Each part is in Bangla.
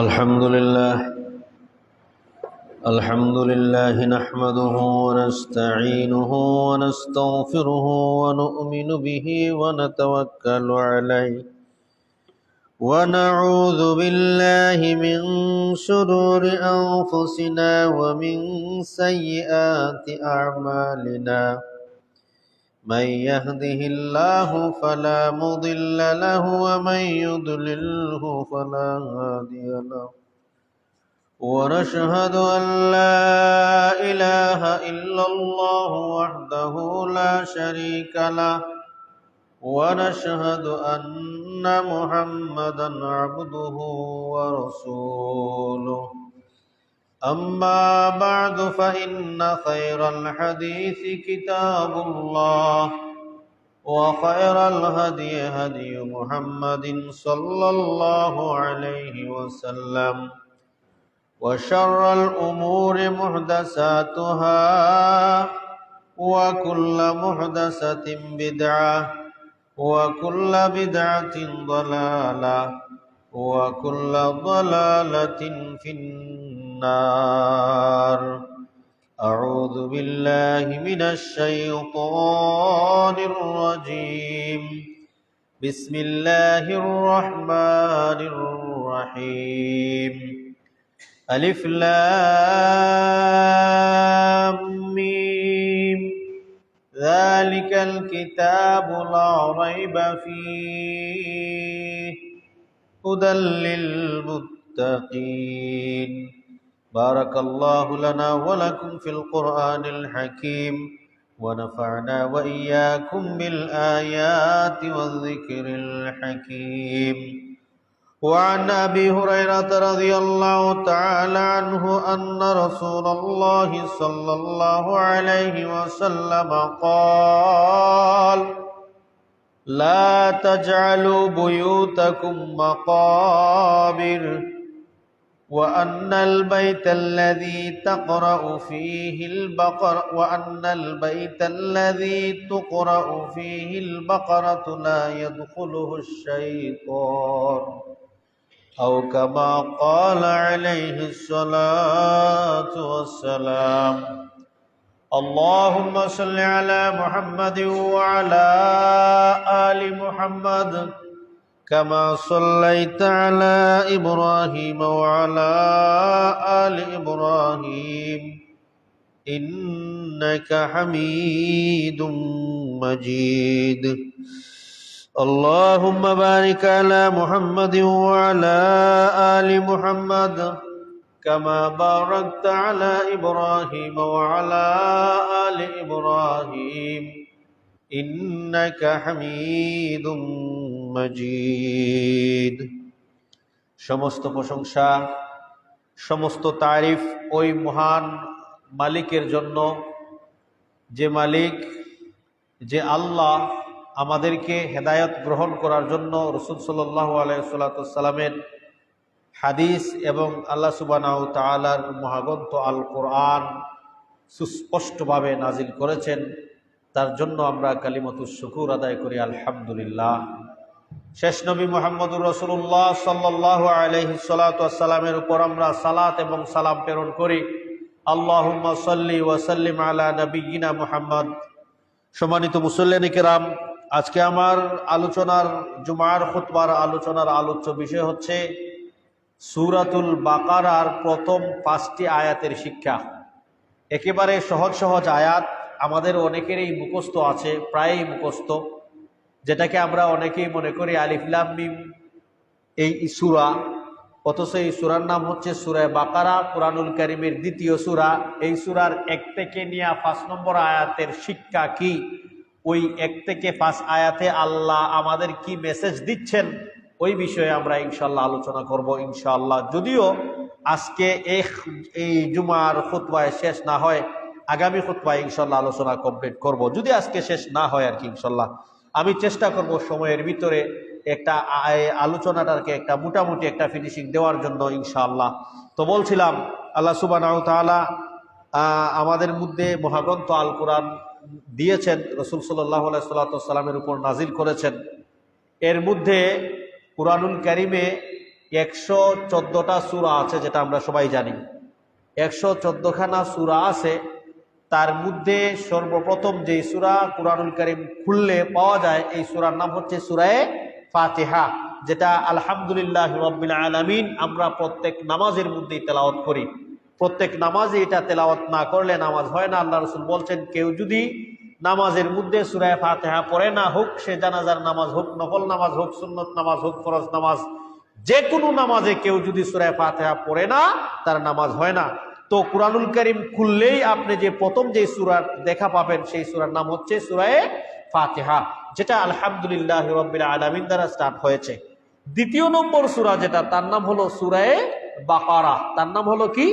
الحمد لله نحمده ونستعينه ونستغفره ونؤمن به ونتوكل عليه ونعوذ بالله من شرور أنفسنا ومن سيئات أعمالنا من يهده الله فلا مضل له ومن يضلله فلا هادي له ونشهد أن لا إله إلا الله وحده لا شريك له ونشهد أن محمدا عبده ورسوله أما بعد فإن خير الحديث كتاب الله وخير الهدي هدي محمد صلى الله عليه وسلم وشر الأمور محدثاتها وكل محدثة بدعة وكل بدعة ضلالة وكل ضلالة في النار أعوذ بالله من الشيطان الرجيم بسم الله الرحمن الرحيم ألف لام ميم ذلك الكتاب لا ريب فيه هدى للمتقين بارك الله لنا ولكم في القرآن الحكيم ونفعنا وإياكم بالآيات والذكر الحكيم وعن أبي هريرة رضي الله تعالى عنه أن رسول الله صلى الله عليه وسلم قال لا تجعلوا بيوتكم مقابر وأن البيت الذي تقرأ فيه البقرة لا يدخله الشيطان أو كما قال عليه الصلاة والسلام اللهم صل على محمد وعلى آل محمد كما صليت على إبراهيم وعلى آل إبراهيم إنك حميد مجيد اللهم بارك على محمد وعلى آل محمد كما باركت على إبراهيم وعلى آل إبراهيم إنك حميد مجيد সমস্ত প্রশংসা সমস্ত তারিফ ওই মহান মালিকের জন্য যে মালিক যে আল্লাহ আমাদেরকে হেদায়েত গ্রহণ করার জন্য রাসূল সাল্লাল্লাহু আলাইহি সাল্লামের হাদিস এবং আল্লাহ সুবহানাহু ওয়া তাআলার মহাগ্রন্থ আল কোরআন সুস্পষ্টভাবে নাজিল করেছেন তার জন্য আমরা কালিমাতুশ শুকর আদায় করি আলহামদুলিল্লাহ। শেষ নবী মুহাম্মদুর রাসূলুল্লাহ সাল্লাল্লাহু আলাইহি সাল্লামের উপর আমরা সালাত এবং সালাম প্রেরণ করি। আল্লাহুম্মা সাল্লি ওয়া সাল্লিম আলা নাবিয়িনা মুহাম্মদ। সম্মানিত মুসল্লিয়ানে কেরাম, আজকে আমার আলোচনার জুমার খুতবার আলোচনার আলোচ্য বিষয় হচ্ছে সূরাতুল বাকারার প্রথম 5টি আয়াতের শিক্ষা। একেবারে সহজ সহজ আয়াত, আমাদের অনেকেরই মুখস্থ আছে, প্রায়ই মুখস্থ, যেটাকে আমরা অনেকেই মনে করি আলিফ লাম মিম এই সূরা, অথচ এই সূরার নাম হচ্ছে সূরা বাকারা, কুরআনুল কারীমের দ্বিতীয় সূরা। এই সূরার 1 থেকে নিয়ে 5 নম্বর আয়াতের শিক্ষা কি, ওই 1 থেকে 5 আয়াতে আল্লাহ আমাদের কি মেসেজ দিচ্ছেন, ওই বিষয়ে আমরা ইনশাআল্লাহ আলোচনা করব ইনশাআল্লাহ। যদিও আজকে এই জুমার খুতবায় শেষ না হয়, আগামী খুতবায় ইনশাআল্লাহ আলোচনা কমপ্লিট করব, যদি আজকে শেষ না হয় আর কি ইনশাআল্লাহ। আমি চেষ্টা করব সময়ের ভিতরে একটা আলোচনাটাকে একটা মোটামুটি একটা ফিনিশিং দেওয়ার জন্য ইনশাআল্লাহ। তো বলছিলাম আল্লাহ সুবহানাহু ওয়া তাআলা আমাদের মধ্যে মহাগ্রন্থ আল কোরআন দিয়েছেন, রাসূল সাল্লাল্লাহু আলাইহি সাল্লামের উপর নাজিল করেছেন। এর মধ্যে কুরআনুল কারীমে 114টা সূরা আছে, যেটা আমরা সবাই জানি। 114খানা সূরা আছে, তার মধ্যে সর্বপ্রথম যে সূরা কুরআনুল কারীম খুললে পাওয়া যায়, এই সূরার নাম হচ্ছে সূরা ফাতিহা, যেটা আলহামদুলিল্লাহি রাব্বিল আলামিন আমরা প্রত্যেক নামাজের মধ্যেই তেলাওয়াত করি। প্রত্যেক নামাজে এটা তেলাওয়াত না করলে নামাজ হয় না। আল্লাহ রাসূল বলছেন, কেউ যদি নামাজের মধ্যে সূরা ফাতিহা পড়ে না, হোক সে জানাজার নামাজ হোক, নফল নামাজ হোক, সুন্নত নামাজ হোক, ফরজ নামাজ, যে কোনো নামাজে কেউ যদি সূরা ফাতিহা পড়ে না, তার নামাজ হয় না। তো কুরআনুল কারীম খুললেই আপনি যে প্রথম যে সূরা দেখা পাবেন, সেই সূরার নাম হচ্ছে সূরা ফাতিহা, যেটা আলহামদুলিল্লাহি রাব্বিল আলামিন দ্বারা স্টার্ট হয়েছে। দ্বিতীয় নম্বর সূরা যেটা, তার নাম হলো সূরা বাকারা। তার নাম হলো কি?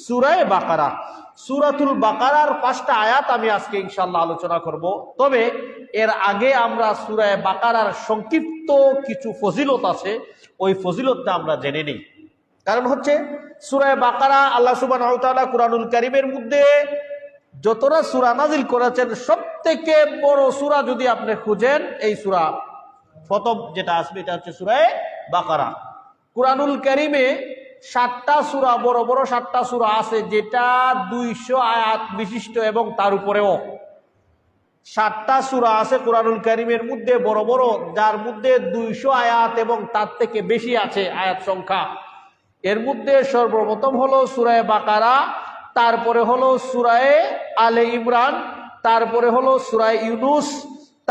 সূরা বাকারা। সূরাতুল বাকারার 5টা আয়াত আমি আজকে ইনশাআল্লাহ আলোচনা করব। তবে এর আগে আমরা সূরা বাকারার সংক্ষিপ্ত কিছু ফজিলত আছে, ওই ফজিলতটা আমরা জেনে নিই। কারণ হচ্ছে সূরা বাকারা আল্লাহ সুবহানাহু ওয়া তাআলা কুরআনুল কারীমের মধ্যে যতটা সূরা নাজিল করেছেন, সবথেকে বড় সূরা যদি আপনি খুঁজেন, এই সূরা প্রথম যেটা আসবে এটা হচ্ছে সূরা বাকারা। কুরআনুল কারীমে 7টা সূরা, বড় বড় 7টা সূরা আছে, যেটা 200 আয়াত বিশিষ্ট, এবং তার উপরেও 7টা সূরা আছে কুরআনুল কারীমের মধ্যে বড় বড়, যার মধ্যে 200 আয়াত এবং তার থেকে বেশি আছে আয়াত সংখ্যা। এর মধ্যে সর্বপ্রথম হলো সূরা বাকারা, তারপরে হলো সূরা আলে ইমরান, তারপরে হলো সূরা ইউনুস,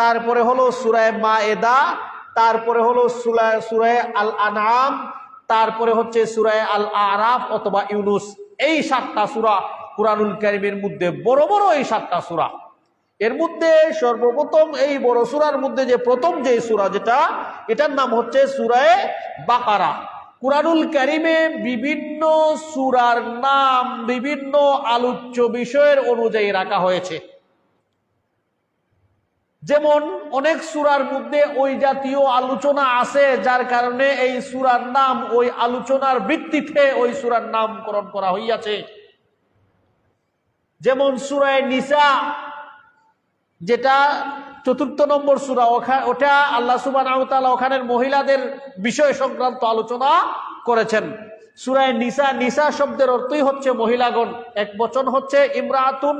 তারপরে হলো সূরা মায়েদা, তারপরে হলো সূরা আল আনআম, তারপরে হচ্ছে সূরা আল আরাফ অথবা ইউনুস। এই 7টা সূরা কুরআনুল কারীমের মধ্যে বড় বড়, এই 7টা সূরা। এর মধ্যে সর্বপ্রথম এই বড় সূরার মধ্যে যে প্রথম যে সূরা, যেটা এটার নাম হচ্ছে সূরা বাকারা। কুরআনুল কারীমে বিভিন্ন সূরার নাম বিভিন্ন আলোচ্য বিষয়ের অনুযায়ী রাখা হয়েছে। যেমন অনেক সূরার মধ্যে ওই জাতীয় আলোচনা আছে, যার কারণে এই সূরার নাম ওই আলোচনার ভিত্তিতে ওই সূরার নামকরণ করা হইয়াছে। যেমন সূরা নিসা, যেটা 4র্থ নম্বর সূরা, ওটা আল্লাহ সুবহানাহু ওয়া তাআলা ওখানের মহিলাদের বিষয় সংক্রান্ত আলোচনা করেছেন। সূরা নিসা, নিসা শব্দের অর্থই হচ্ছে মহিলাগণ, এক বচন হচ্ছে ইমরাতুন,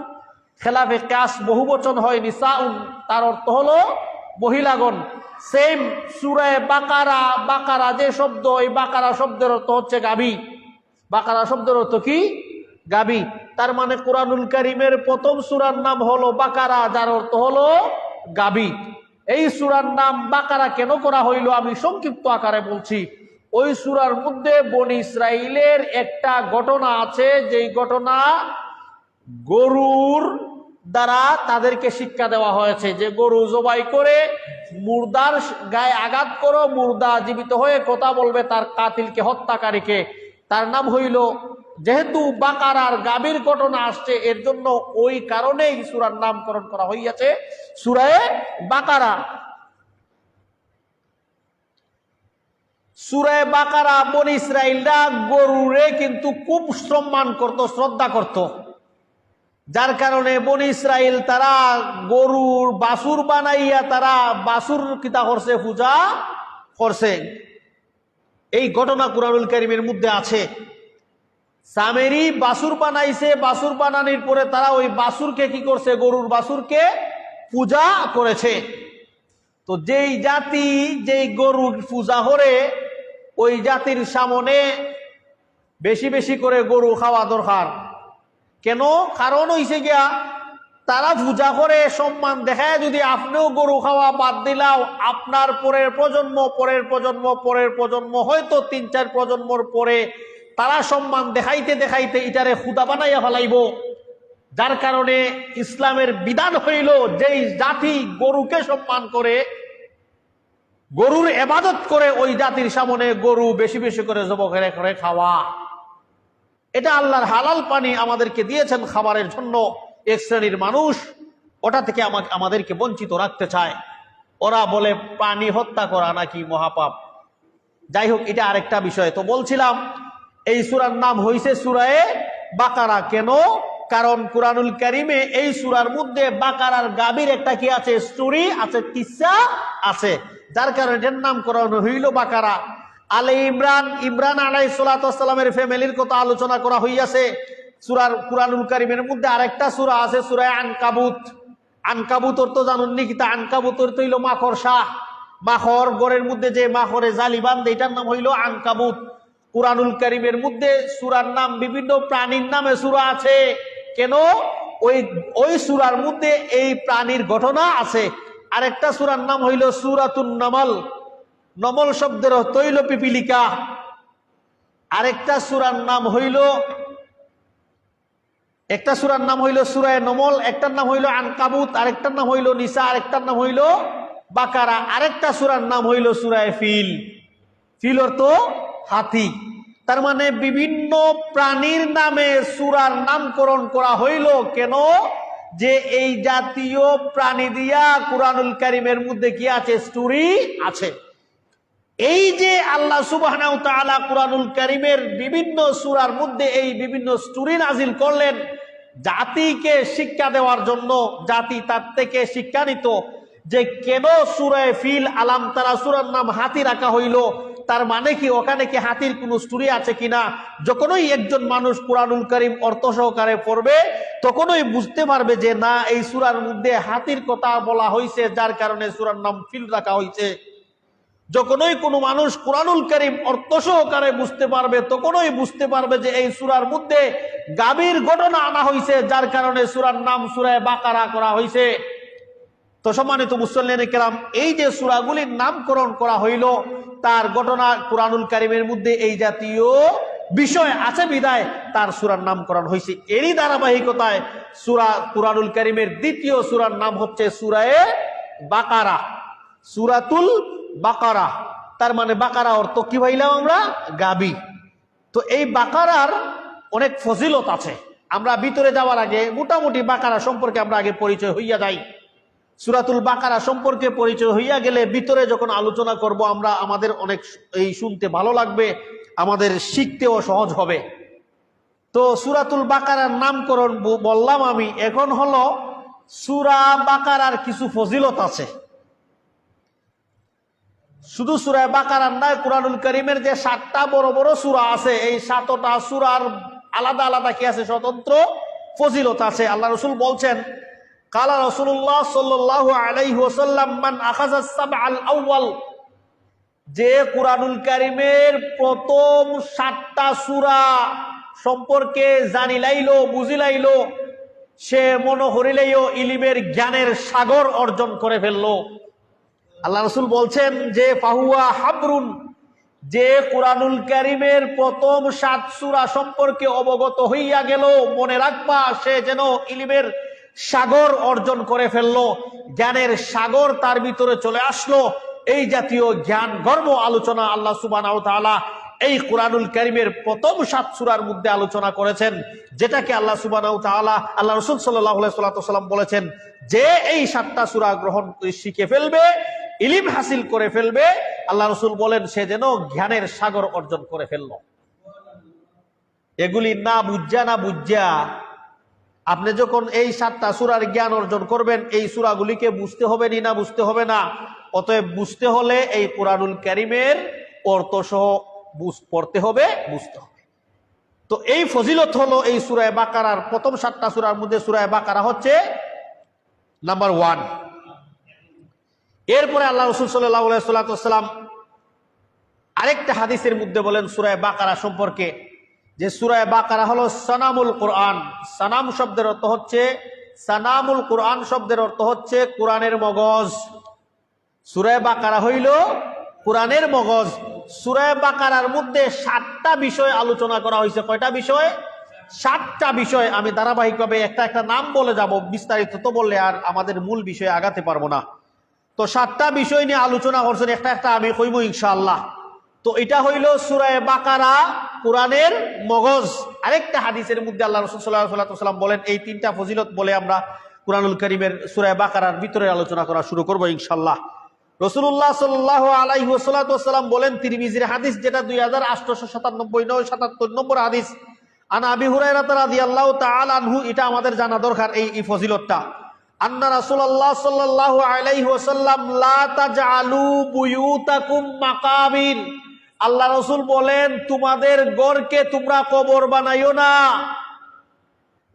খেলাফে কাস বহু বচন হয় নিসাউন, তার অর্থ হলো মহিলাগণ। সেম সূরা বাকারা, বাকারা যে শব্দ, এই বাকারা শব্দের অর্থ হচ্ছে গাভী। বাকারা শব্দের অর্থ কি? গাভী। তার মানে কুরআনুল কারীমের প্রথম সূরার নাম হলো বাকারা, যার অর্থ হলো গাভী। এই সূরার নাম বাকারা কেন করা হইল আমি সংক্ষিপ্ত আকারে বলছি। ওই সূরার মধ্যে বনী ইসরাইলের একটা ঘটনা আছে, যেই ঘটনা গরুর দ্বারা তাদেরকে শিক্ষা দেওয়া হয়েছে, যে গরু জবাই করে মুর্দার গায়ে আঘাত করো, মুর্দা জীবিত হয়ে কথা বলবে তার কাতিলকে, হত্যাকারীকে। তার নাম হইল, যেহেতু বাকারার গাভীর ঘটনা আসছে, এর জন্য ওই কারণেই সূরার নামকরণ করা হইয়াছে সূরা বাকারা। সূরা বাকারা বনী ইসরাইলরা গরুরে কিন্তু খুব সম্মান করত, শ্রদ্ধা করত, যার কারণে বনী ইসরাইল তারা গরুর বাছুর বানাইয়া তারা বাছুর কিতা করছে, পূজা করছে। এই ঘটনা কুরআনুল কারীমের মধ্যে আছে। সামেরি বাছুর বানাইছে, বাছুর বানানোর পরে তারা ওই বাছুরকে কি করছে, গরুর বাছুরকে পূজা করেছে। তো যেই জাতি যেই গরুর পূজা করে, ওই জাতির সামনে বেশি বেশি করে গরু খাওয়া দরকার। কেন? কারণ হইছে গিয়া তারা পূজা করে সম্মান দেখায়, যদি আপনিও গরু খাওয়া বাদ দিলাও, আপনার পরের প্রজন্ম, পরের প্রজন্ম, পরের প্রজন্ম, হয়তো 3-4 প্রজন্মর পরে তারা সম্মান দেখাইতে দেখাইতে ইটারে খুদা বানাইয়া ফেলাইব। যার কারণে ইসলামের বিধান হইল, যেই জাতি গরুকে সম্মান করে, গরুর ইবাদত করে, ওই জাতির সামনে গরু বেশি বেশি করে জবাই করে খাওয়া। এটা আল্লাহর হালাল পানি আমাদেরকে দিয়েছেন খাবারের জন্য। এক শ্রেণীর মানুষ ওটা থেকে আমাদেরকে বঞ্চিত রাখতে চায়। ওরা বলে প্রাণী হত্যা করা নাকি মহাপাপ। যাই হোক, এটা আরেকটা বিষয়। তো বলছিলাম, এই সূরার নাম হইছে সূরা বাকারা। কেন? কারণ কুরআনুল কারীমে এই সূরার মধ্যে বাকারার গাভীর একটা কি আছে, স্টোরি আছে, কিসসা আছে, যার কারণে এর নাম করানো হইল বাকারা। আলে ইমরান, ইমরান আলাইহিস সালাতু ওয়াস সালামের ফ্যামিলির কথা আলোচনা করা হইয়াছে। সূরার কুরআনুল কারীমের মধ্যে আরেকটা সূরা আছে সূরা আনকাবুত। আনকাবুত অর্থ জানেন নি? কিতা আনকাবুত অর্থ হইল মাকড়সা। মাখর, ঘরের মধ্যে যে মাখরে জালি বাঁধে, এটার নাম হইল আনকাবুত। কুরআনুল কারীমের মধ্যে সূরার নাম, বিভিন্ন প্রাণীর নামে সূরা আছে। কেন? ওই সূরার মধ্যে এই প্রাণীর ঘটনা আছে। আরেকটা সূরার নাম হইল সূরাতুন নামল। নমল শব্দের অর্থ হইল পিপিলিকা। আরেকটা সূরার নাম হইল, একটা সূরার নাম হইল সূরায়ে নমল, একটার নাম হইল আনকাবুত, আরেকটার নাম হইল নিসা, আরেকটার নাম হইল বাকারা, আরেকটা সূরার নাম হইল সূরায়ে ফিল। ফিল অর্থ হাতি। তার মানে বিভিন্ন প্রাণীর নামে সূরার নামকরণ করা হইল। কেন? যে এই জাতীয় প্রাণী দিয়া কুরআনুল কারীমের মধ্যে কি আছে? স্টোরি আছে। এই যে আল্লাহ সুবহানাহু ওয়া তাআলা কুরআনুল কারীমের বিভিন্ন সূরার মধ্যে এই বিভিন্ন স্টোরি নাজিল করলেন জাতিকে শিক্ষা দেওয়ার জন্য, জাতি তার থেকে শিক্ষা নিত যে কেন সূরা ফিল আলাম তারা সূরার নাম হাতি রাখা হইল। তার মানে কি ওখানে কি হাতির কোন স্টোরি আছে কিনা? যখনই একজন মানুষ কুরআনুল কারীম অর্থ সহকারে পড়বে তখনই বুঝতে পারবে যে না, এই সূরার মধ্যে হাতির কথা বলা হয়েছে, যার কারণে সূরার নাম ফিল রাখা হয়েছে। যখনই কোনো মানুষ কুরআনুল কারীম অর্থ সহকারে বুঝতে পারবে তখনই বুঝতে পারবে যে এই সূরার মধ্যে গাভীর ঘটনা আনা হয়েছে, যার কারণে সূরার নাম সূরা বাকারা করা হয়েছে। তো সম্মানিত মুসল্লিয়ানে কেরাম, এই যে সূরাগুলির নামকরণ করা হইল তার ঘটনা কুরআনুল কারীমের মধ্যে এই জাতীয় বিষয় আছে বিধায় তার সূরার নামকরণ হয়েছে। এরই ধারাবাহিকতায় কুরআনুল কারীমের দ্বিতীয় সূরার নাম হচ্ছে সূরায়ে বাকারা, সূরাতুল বাকারা। তার মানে বাকারা অর্থ কি ভাইলাম আমরা? গাবি। তো এই বাকারার অনেক ফজিলত আছে। আমরা ভিতরে যাওয়ার আগে মোটামুটি বাকারা সম্পর্কে আমরা আগে পরিচয় হইয়া যাই। সূরাতুল বাকারা সম্পর্কে পরিচয় হইয়া গেলে ভিতরে যখন আলোচনা করব আমরা, আমাদের অনেক এই শুনতে ভালো লাগবে, আমাদের শিখতেও সহজ হবে। তো সূরাতুল বাকারার নামকরণ বললাম আমি। এখন হলো সূরা বাকারার কিছু ফজিলত আছে। শুধু সূরা বাকারার নয়, কুরআনুল কারীমের যে 7টা বড় বড় সূরা আছে এই 7টা সূরার আলাদা আলাদা কি আছে? স্বতন্ত্র ফজিলত আছে। আল্লাহ রাসূল বলছেন, কালা রাসূলুল্লাহ সাল্লাল্লাহু আলাইহি ওয়াসাল্লাম মান আখাযা সাবআল আউয়াল, যে কুরআনুল কারীমের প্রথম 7টা সূরা সম্পর্কে জানি লাইলো, বুঝি লাইলো, সে মনে করিলেও ইলমের জ্ঞানের সাগর অর্জন করে ফেললো। আল্লাহ রাসূল বলছেন যে ফাহুয়া হাবরুন, যে কুরআনুল কারীমের প্রথম 7 সূরা সম্পর্কে অবগত হইয়া গেল, মনে রাখবা, সে যেন ইলমের সাগর অর্জন করে ফেললো, জ্ঞানের সাগর তার ভিতরে চলে আসলো। এই জাতীয় জ্ঞান গর্ব আলোচনা আল্লাহ সুবহানাহু ওয়া তাআলা এই কুরআনুল কারীমের প্রথম 7 সূরার মধ্যে আলোচনা করেছেন, যেটাকে আল্লাহ সুবহানাহু ওয়া তাআলা, আল্লাহ রাসূল সাল্লাল্লাহু আলাইহি ওয়াসাল্লাম বলেছেন যে এই 7টা সূরা গ্রহণ করে শিখে ফেলবে, ইলম হাসিল করে ফেলবে, আল্লাহ রাসূল বলেন সে যেন জ্ঞানের সাগর অর্জন করে ফেলল। এগুলি না বুঝা আপনি যখন এই 7টা সূরার জ্ঞান অর্জন করবেন, এই সূরাগুলিকে বুঝতে হবে না বুঝতে হবে না। অতএব বুঝতে হলে এই কুরআনুল কারীমের অর্থ সহ পড়তে হবে, বুঝতে হবে। তো এই ফজিলত হলো এই সূরা বাকারার প্রথম 7টা সূরার মধ্যে সূরা বাকারা হচ্ছে নাম্বার 1। এরপরে আল্লাহ রাসূল সাল্লাল্লাহু আলাইহি ওয়াসাল্লাম আরেকটা হাদিসের মধ্যে বলেন সূরা বাকারা সম্পর্কে, যে সূরা বাকারা হলো সানামুল কোরআন। সানাম শব্দের অর্থ হচ্ছে, সানামুল কোরআন শব্দের অর্থ হচ্ছে কোরআনের মগজ। সূরা বাকারা হইল কোরআনের মগজ। সূরা বাকারার মধ্যে 7টা বিষয় আলোচনা করা হয়েছে। কয়টা বিষয়? 7টা বিষয়। আমি ধারাবাহিকভাবে একটা একটা নাম বলে যাব, বিস্তারিত তো বললে আর আমাদের মূল বিষয়ে আগাতে পারবো না। তো 7টা বিষয় নিয়ে আলোচনা করছেন, একটা একটা আমি কইব ইনশাআল্লাহ। তো এটা হইল সূরা বাকারা কোরআনের মগজ। আরেকটা হাদিসের মধ্যে আল্লাহ রাসূল সাল্লাল্লাহু আলাইহি ওয়াসাল্লাম বলেন, এই 3টা ফজিলত বলে আমরা কুরআনুল কারীমের সূরা বাকারার ভিতরে আলোচনা করা শুরু করব ইনশাআল্লাহ। রাসূলুল্লাহ সাল্লাল্লাহু আলাইহি ওয়াসাল্লাম বলেন, তিরমিজির হাদিস, যেটা 2897 নম্বর হাদিস, আনা আবি হুরায়রা রাদিয়াল্লাহু তাআলা আনহু, এটা আমাদের জানা দরকার এই ফজিলতটা। আন্না রাসূলুল্লাহ সাল্লাল্লাহু আলাইহি ওয়াসাল্লাম লা তাজআলু বুয়ুতাকুম মাকাবির আল্লাহ রসুল বলেন তোমাদের ঘরকে তোমরা কবর বানাইও না,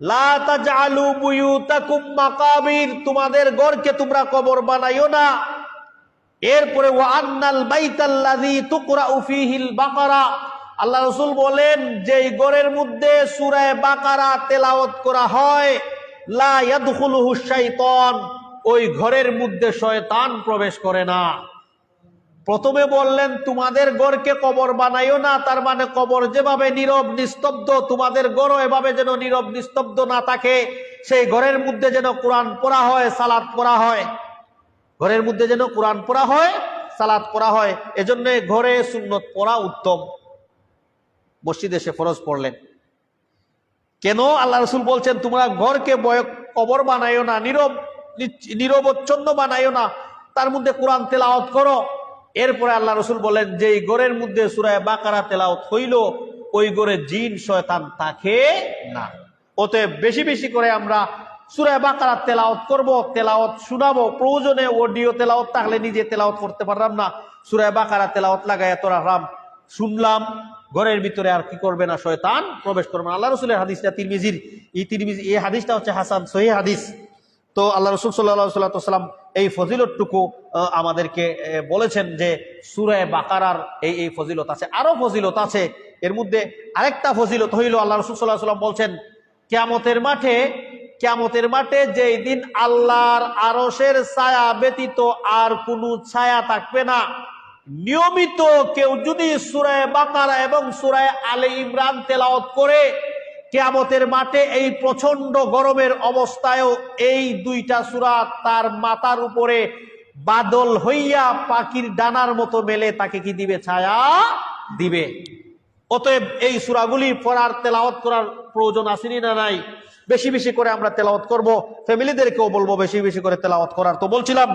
লা তাজআলু বুয়ুতাকুম মাকাবির, তোমাদের ঘরকে তোমরা কবর বানাইও না। এরপরে ওয়া আন্নাল বাইতাল্লাযী তুকরাউ ফীহিল বাকারা, আল্লাহ রাসূল বলেন যেই ঘরের মধ্যে সূরা বাকারা তেলাওয়াত করা হয়, লা ইয়াদখুলুহু শাইতান, ওই ঘরের মধ্যে শয়তান প্রবেশ করে না। প্রথমে বললেন তোমাদের ঘরকে কবর বানাইও না, তার মানে কবর যেভাবে নীরব নিস্তব্ধ, তোমাদের ঘরও এভাবে যেন নীরব নিস্তব্ধ না থাকে, সেই ঘরের মধ্যে যেন কোরআন পড়া হয়, সালাত পড়া হয়, ঘরের মধ্যে যেন কোরআন পড়া হয়, সালাত পড়া হয়। এজন্য ঘরে সুন্নত পড়া উত্তম। মসজিদে এসে ফরজ পড়লেন কেন? আল্লাহ রাসূল বলছেন তোমরা ঘরকে কবর বানাইও না, নীরবচ্ছন্ন বানাইও না, তার মধ্যে কোরআন তেলাওয়াত করো। এরপরে আল্লাহ রাসূল বলেন যে ঘরের মধ্যে সূরা বাকারা তেলাওয়াত হইল, ওই ঘরে জিন শয়তান থাকে না। অতএব বেশি বেশি করে আমরা সূরা বাকারা তেলাওয়াত করব, তেলাওয়াত শোনাবো। প্রয়োজনে অডিও তেলাওয়াত থাকলে নিজে তেলাওয়াত করতে পারলাম না, সূরা বাকারা তেলাওয়াত লাগায় তোরা রাম শুনলাম, ঘরের ভিতরে আর কি করবে না, শয়তান প্রবেশ করবে না। আল্লাহ রাসূলের হাদিসটা তিরমিজির, এই হাদিসটা হচ্ছে হাসান সহিহ হাদিস। তো আল্লাহ রাসূল সাল্লাল্লাহু আলাইহি ওয়াসাল্লাম এই ফজিলতটুকু আমাদেরকে বলেছেন যে সূরা বাকারার এই ফজিলত আছে, আরো ফজিলত আছে। এর মধ্যে আরেকটা ফজিলত হইল আল্লাহ রাসূল সাল্লাল্লাহু আলাইহি ওয়াসাল্লাম বলছেন কিয়ামতের মাঠে যেই দিন আল্লাহর আরশের ছায়া ব্যতীত আর কোনো ছায়া থাকবে না, নিয়মিত কেউ যদি সূরা বাকারা এবং সূরা আলে ইমরান তেলাওয়াত করে, কিয়ামতের মাঠে এই প্রচন্ড গরমের অবস্থায়ও এই দুইটা সূরা তার মাথার উপরে বাদল হইয়া পাখির ডানার মতো মেলে তাকে কি দিবে? ছায়া দিবে। অতএব এই সূরাগুলি পড়ার, তেলাওয়াত করার প্রয়োজন আসেনি না নাই? বেশি বেশি করে আমরা তেলাওয়াত করব, ফ্যামিলিদেরকেও বলবো বেশি বেশি করে তেলাওয়াত করার। তো বলছিলাম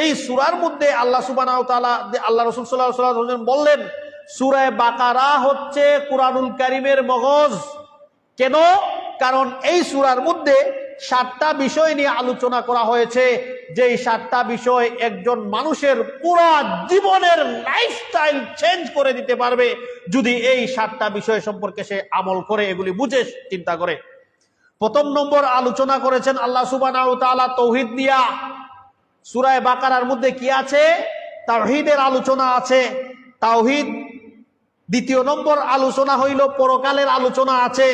এই সূরার মধ্যে আল্লাহ সুবহানাহু ওয়া তাআলা, আল্লাহ রাসূল সাল্লাল্লাহু আলাইহি ওয়াসাল্লাম বললেন সূরা বাকারা হচ্ছে কুরআনুল কারীমের মগজ। কেন? কারণ এই সূরার মধ্যে 7টা বিষয় নিয়ে আলোচনা করা হয়েছে, যেই 7টা বিষয় একজন মানুষের পুরো জীবনের লাইফস্টাইল চেঞ্জ করে দিতে পারবে যদি এই 7টা বিষয় সম্পর্কে সে আমল করে, এগুলি বুঝে চিন্তা করে। প্রথম নম্বর আলোচনা করেছেন আল্লাহ সুবহানাহু ওয়া তাআলা তাওহীদ নিয়া। সূরা বাকারার মধ্যে কি আছে? তাওহীদের আলোচনা আছে, তাওহীদ। দ্বিতীয় নম্বর আলোচনা হইল পরকালের আলোচনা আছে।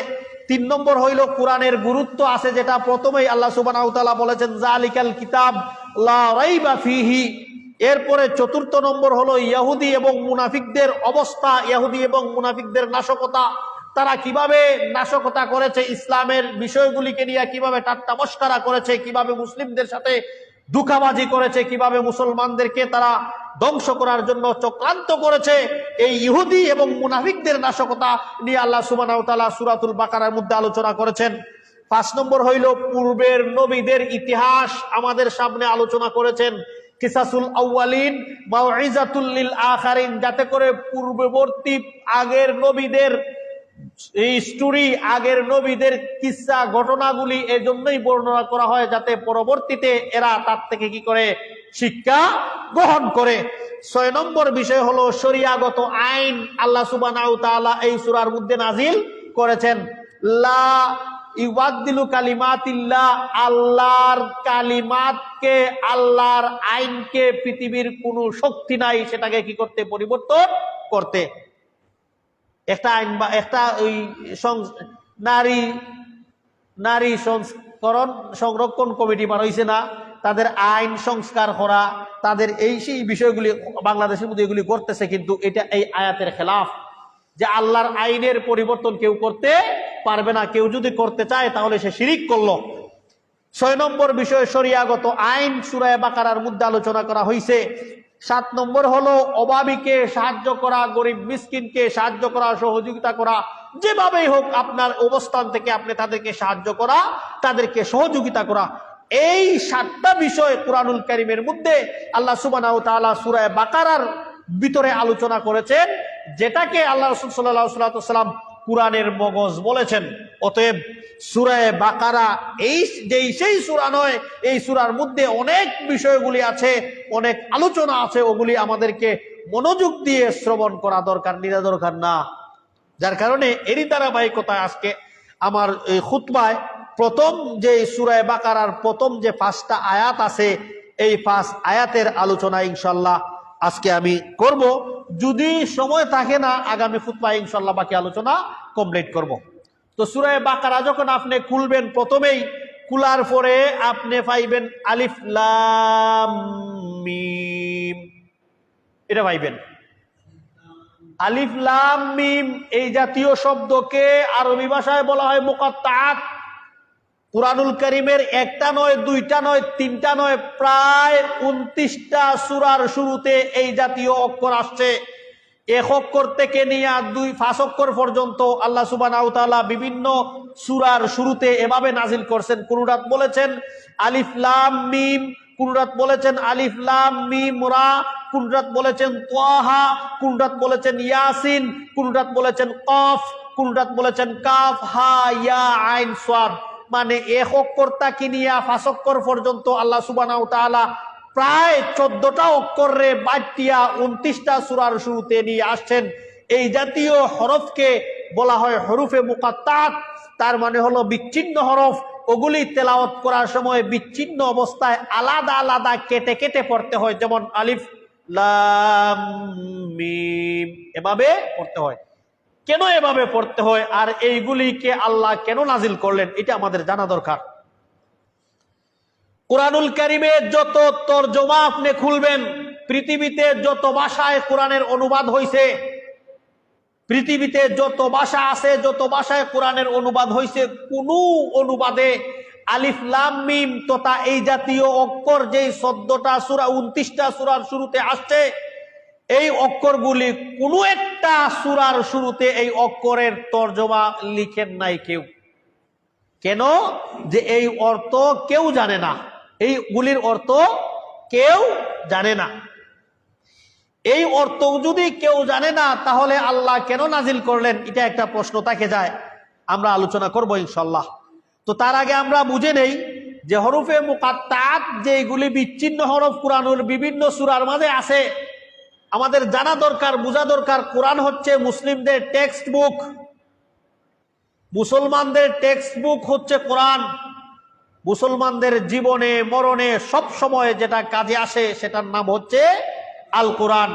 3 নম্বর হইল কোরআনের গুরুত্ব আছে, যেটা প্রথমেই আল্লাহ সুবহানাহু ওয়া তাআলা বলেছেন যালিকাল কিতাব লা রাইবা ফিহি। এরপরে 4র্থ নম্বর হলো ইহুদি এবং মুনাফিকদের অবস্থা, ইহুদি এবং মুনাফিকদের নাশকতা, তারা কিভাবে নাশকতা করেছে, ইসলামের বিষয়গুলিকে নিয়ে কিভাবে ঠাট্টা মশকরা করেছে, কিভাবে মুসলিমদের সাথে ধোঁকাবাজি করেছে, কিভাবে মুসলমানদেরকে তারা ধ্বংস করার জন্য চক্রান্ত করেছে। এই ইহুদি এবং মুনাফিকদের নাশকতা নিয়ে আল্লাহ সুবহানাহু ওয়া তাআলা সূরাতুল বাকারার মধ্যে আলোচনা করেছেন। 5 নম্বর হইল পূর্বের নবীদের ইতিহাস আমাদের সামনে আলোচনা করেছেন। কিসাসুল আউয়ালিন মাউইজাতুল লিল আখিরিন, যাতে করে পূর্ববর্তী আগের নবীদের এই স্টোরি, আগের নবীদের কিসসা ঘটনাগুলি এজন্যই বর্ণনা করা হয় যাতে পরবর্তীতে এরা তার থেকে কি করে? শিক্ষা গ্রহণ করে। 6 নম্বর বিষয় হলো শরিয়াগত আইন আল্লাহ সুবহানাহু ওয়া তাআলা এই সূরার মধ্যে নাজিল করেছেন। লা ইউবাদদিলু কালিমাতিল্লাহ, আল্লাহর কালিমাতকে, আল্লাহর আইনকে পৃথিবীর কোনো শক্তি নাই সেটাকে কি করতে? পরিবর্তন করতে। একটা আইন বা একটা ওই নারী সংরক্ষণ কমিটি বার হয়েছে না, তাদের আইন সংস্কার করা, তাদের এই সেই বিষয়গুলি বাংলাদেশের মধ্যে এগুলি করতেছে, কিন্তু এটা এই আয়াতের খেলাফ, যে আল্লাহর আইনের পরিবর্তন কেউ করতে পারবে না। কেউ যদি করতে চায় তাহলে সে শিরিক করলো। 6 নম্বর বিষয় শরিয়াগত আইন সূরা বাকারার মধ্যে আলোচনা করা হয়েছে। 7 নম্বর হলো অভাবীকে সাহায্য করা, গরিব মিসকিনকে সাহায্য করা, সহযোগিতা করা, যেভাবেই হোক আপনার অবস্থান থেকে আপনি তাদেরকে সাহায্য করা, তাদেরকে সহযোগিতা করা। এই 7টা বিষয় কুরআনুল কারীমের মধ্যে আল্লাহ সুবহানাহু ওয়া তাআলা সূরা বাকারার ভিতরে আলোচনা করেছেন, যেটাকে আল্লাহ রাসূল সাল্লাল্লাহু আলাইহি ওয়াসাল্লাম কুরআনের মগজ বলেছেন। অতএব সূরা বাকারা সেই সূরা নয়, এই সূরার মধ্যে অনেক বিষয়গুলি আছে, অনেক আলোচনা আছে, ওগুলি আমাদেরকে মনোযোগ দিয়ে শ্রবণ করা দরকার, নিরা দরকার না। যার কারণে এরই ধারাবাহিকতায় আজকে আমার এই খুতবায় প্রথম যে সূরা বাকারার প্রথম যে 5টা আয়াত আছে, এই 5 আয়াতের আলোচনা ইনশাল্লাহ আজকে আমি করব। যদি সময় থাকে না, আগামী খুতবায় ইনশাল্লাহ বাকি আলোচনা কমপ্লিট করব। তো সূরা বাকারা যখন আপনি খুলবেন, প্রথমেই খোলার পরে আপনি পাইবেন আলিফ লাম মিম, এটা পাইবেন। আলিফ লাম মিম এই জাতীয় শব্দকে আরবি ভাষায় বলা হয় মুকাত্তাআত। কুরআনুল কারীমের একটা নয়, দুইটা নয়, তিনটা নয়, প্রায় 29টা সূরার শুরুতে এই জাতীয় অক্ষর আসছে। এক অক্ষর থেকে নিয়ে 5 অক্ষর পর্যন্ত আল্লাহ সুবহানাহু ওয়া তাআলা বিভিন্ন সূরার শুরুতে এভাবে নাজিল করছেন। কোনরাত বলেছেন আলিফ লাম মিম, কোনরাত বলেছেন আলিফ লাম মিম রা, কোনরাত বলেছেন তাহা, কোনরাত বলেছেন ইয়াসিন, কোনরাত বলেছেন কফ, কোনরাত বলেছেন কাফ হা ইয়া আইন সাদ। মানে এক অক্ষর থেকে নিয়ে 5 অক্ষর পর্যন্ত আল্লাহ সুবহানাহু ওয়া তাআলা প্রায় 14টা অক্ষরে বাটিয়া 29টা সূরার শুরুতে নিয়ে আসছেন। এই জাতীয় হরফকে বলা হয় হরফে মুকাত্তাআত। তার মানে হলো বিচ্ছিন্ন হরফ। ওগুলি তেলাওয়াত করার সময় বিচ্ছিন্ন অবস্থায় আলাদা আলাদা কেটে কেটে পড়তে হয়। যেমন আলিফ লাম মিম এভাবে পড়তে হয়। কেন এভাবে পড়তে হয় আর এইগুলিকে আল্লাহ কেন নাজিল করলেন, এটা আমাদের জানা দরকার। কুরআনুল কারীমে যত তরজমা আপনি খুলবেন, পৃথিবীতে যত ভাষায় কোরআনের অনুবাদ হয়েছে, পৃথিবীতে যত ভাষা আছে, যত ভাষায় কোরআনের অনুবাদ হয়েছে, কোন অনুবাদে আলিফ লাম মিম তথা এই জাতীয় অক্ষর যেই 14টা সূরা 29টা সূরার শুরুতে আসছে, এই অক্ষরগুলি কোন একটা সূরার শুরুতে এই অক্ষরের তরজমা লিখেন নাই কেউ। কেন? যে এই অর্থ কেউ জানে না, এইগুলির অর্থ কেউ জানে না। এই অর্থ যদি কেউ জানে না, তাহলে আল্লাহ কেন নাজিল করলেন, এটা একটা প্রশ্ন থেকে যায়। আমরা আলোচনা করব ইনশাল্লাহ। তো তার আগে আমরা বুঝে নেই যে হরফে মুকাত্তাআত যেগুলি বিচ্ছিন্ন হরফ কোরআনের বিভিন্ন সূরার মাঝে আছে, আমাদের জানা দরকার, বোঝা দরকার। কোরআন হচ্ছে মুসলিমদের টেক্সট বুক, মুসলমানদের টেক্সট বুক হচ্ছে কোরআন। মুসলমানদের জীবনে মরণে সব সময় যেটা কাজে আসে সেটার নাম হচ্ছে আল কোরআন।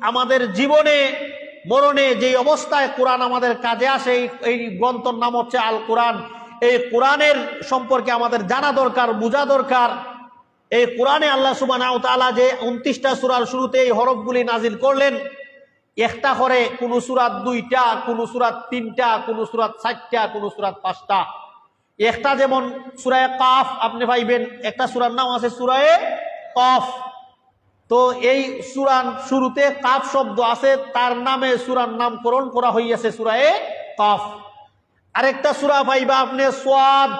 আমাদের জীবনে মরণে যে অবস্থায় কোরআন আমাদের কাজে আসে, এই গ্রন্থর নাম হচ্ছে আল কোরআন। এই কোরআনের সম্পর্কে আমাদের জানা দরকার, বোঝা দরকার। এই কোরআনে আল্লাহ সুবহানাহু ওয়া তাআলা যে 29টা সূরার শুরুতে এই হরফগুলি নাজিল করলেন, একটা করে কোন সূরা 2টা, কোন সূরা 3টা, কোন সূরা 4টা, কোন সূরা 5টা। একটা যেমন সূরা কাফ আপনি পাইবেন, একটা সূরার নাম আছে সূরা কফ। তো এই সূরার শুরুতে কাফ শব্দ আছে, তার নামে সূরার নামকরণ করা হইয়াছে সূরা কফ। আরেকটা সূরা পাইবা আপনি সাদ,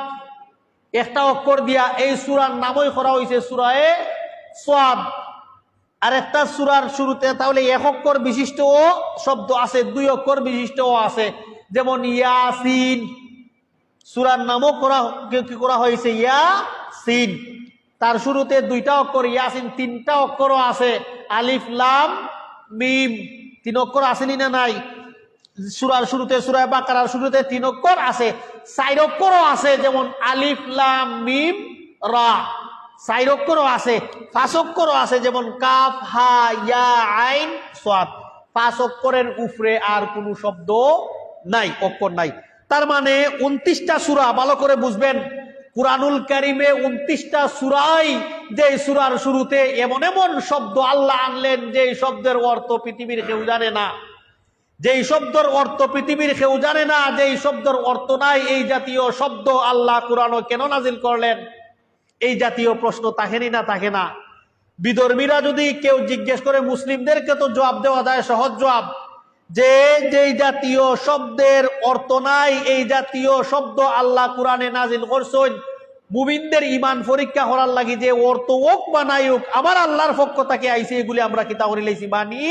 একটা অক্ষর দিয়া এই সূরার নামই করা হয়েছে সূরা সাদ। আরেকটা সূরার শুরুতে তাহলে 1 অক্ষর বিশিষ্ট শব্দ আছে, 2 অক্ষর বিশিষ্ট আছে, যেমন ইয়াসিন, সূরার নামও কি করা হয়েছে ইয়াসিন। তার শুরুতে 2টা অক্ষর ইয়াসিন, 3টা অক্ষরও আছে। আলিফ লাম মিম 3 অক্ষর আসেনি না নাই? সূরার শুরুতে, সূরা বাকারার শুরুতে 3 অক্ষর আছে। 4 অক্ষরও আছে, যেমন আলিফ লাম মিম রা, 4 অক্ষরও আছে। 5 অক্ষরও আছে, যেমন কাফ হা ইয়া আইন সাদ। 5 অক্ষরের উপরে আর কোনো শব্দ নাই, অক্ষর নাই। তার মানে 29টা সূরা, ভালো করে বুঝবেন। কুরআনুল কারীমে 29টা সূরাই, যে সূরার শুরুতে এমন এমন শব্দ আল্লাহ আনলেন যে শব্দের অর্থ পৃথিবীর কেউ জানে না, যেই শব্দের অর্থ পৃথিবীর কেউ জানে না, যেই শব্দের অর্থ নাই, এই জাতীয় শব্দ আল্লাহ কোরআনে কেন নাজিল করলেন? এই জাতীয় প্রশ্ন থাকেনি না? থাকে না। বিধর্মীরা যদি কেউ জিজ্ঞেস করে, মুসলিমদেরকে তো জবাব দেওয়া যায়, সহজ জবাব, যে যেই জাতীয় শব্দের অর্থ নাই, এই জাতীয় শব্দ আল্লাহ কোরআনে নাজিল করছেন মুমিনদের ঈমান পরীক্ষা করার লাগি, যে অর্থ হোক বা নাই হোক আমার আল্লাহর পক্ষ থেকে আইছে, এগুলি আমরা কি তাহলে লাইছি মানি